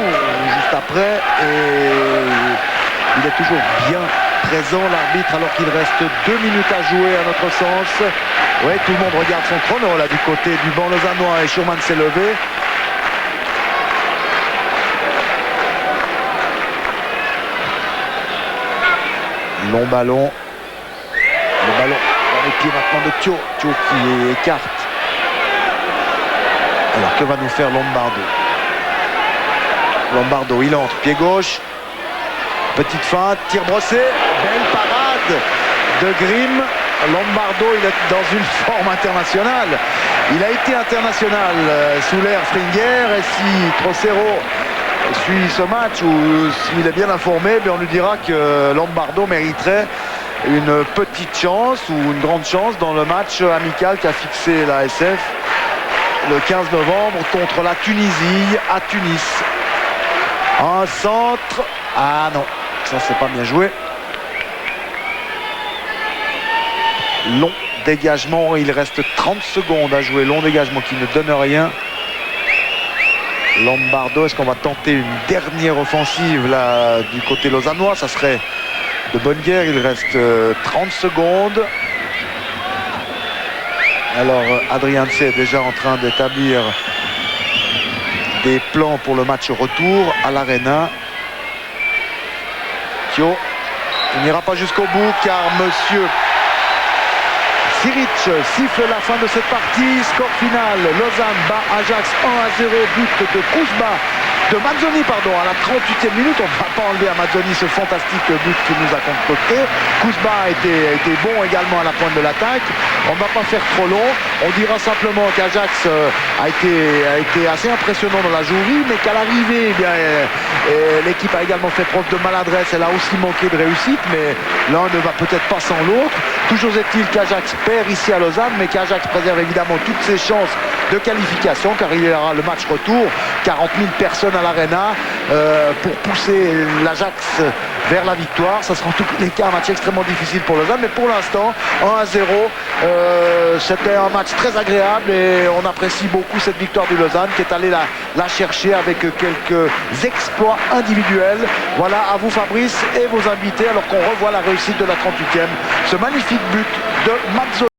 juste après. Et il est toujours bien présent, l'arbitre, alors qu'il reste 2 minutes à jouer à notre sens. Ouais, tout le monde regarde son chrono là du côté du banc lausannois et Schurman s'est levé. Long ballon. Le ballon dans les pieds maintenant de Thio. Thio qui écarte. Alors que va nous faire Lombardo? Lombardo, il entre, pied gauche. Petite feinte, tir brossé. Belle parade de Grimm. Lombardo, il est dans une forme internationale. Il a été international sous l'ère Springer. Et si Trocero suit ce match ou s'il est bien informé, on lui dira que Lombardo mériterait une petite chance ou une grande chance dans le match amical qu'a fixé la SF le 15 novembre contre la Tunisie à Tunis. Un centre. Ah non, ça c'est pas bien joué. Long dégagement, il reste 30 secondes à jouer. Long dégagement qui ne donne rien. Lombardo, est-ce qu'on va tenter une dernière offensive là du côté lausannois? Ça serait de bonne guerre. Il reste 30 secondes. Alors Adrian C est déjà en train d'établir des plans pour le match retour à l'Arena. Thio, il n'ira pas jusqu'au bout car monsieur Siric siffle la fin de cette partie. Score final, Lausanne bat Ajax 1-0, but de Kuzma, de Mazzoni pardon, à la 38e minute. On ne va pas enlever à Mazzoni ce fantastique but qu'il nous a concocté. Kuzma a été bon également à la pointe de l'attaque. On ne va pas faire trop long. On dira simplement qu'Ajax a été assez impressionnant dans la jouerie, mais qu'à l'arrivée, l'équipe a également fait preuve de maladresse. Elle a aussi manqué de réussite, mais l'un ne va peut-être pas sans l'autre. Toujours est-il qu'Ajax perd ici à Lausanne, mais qu'Ajax préserve évidemment toutes ses chances de qualification, car il y aura le match retour 40 000 personnes à l'Arena pour pousser l'Ajax vers la victoire. Ça sera en tous les cas un match extrêmement difficile pour Lausanne, mais pour l'instant 1-0, c'était un match très agréable et on apprécie beaucoup cette victoire du Lausanne qui est allée la chercher avec quelques exploits individuels. Voilà, à vous Fabrice et vos invités, alors qu'on revoit la réussite de la 38e, ce magnifique but de Mazzola.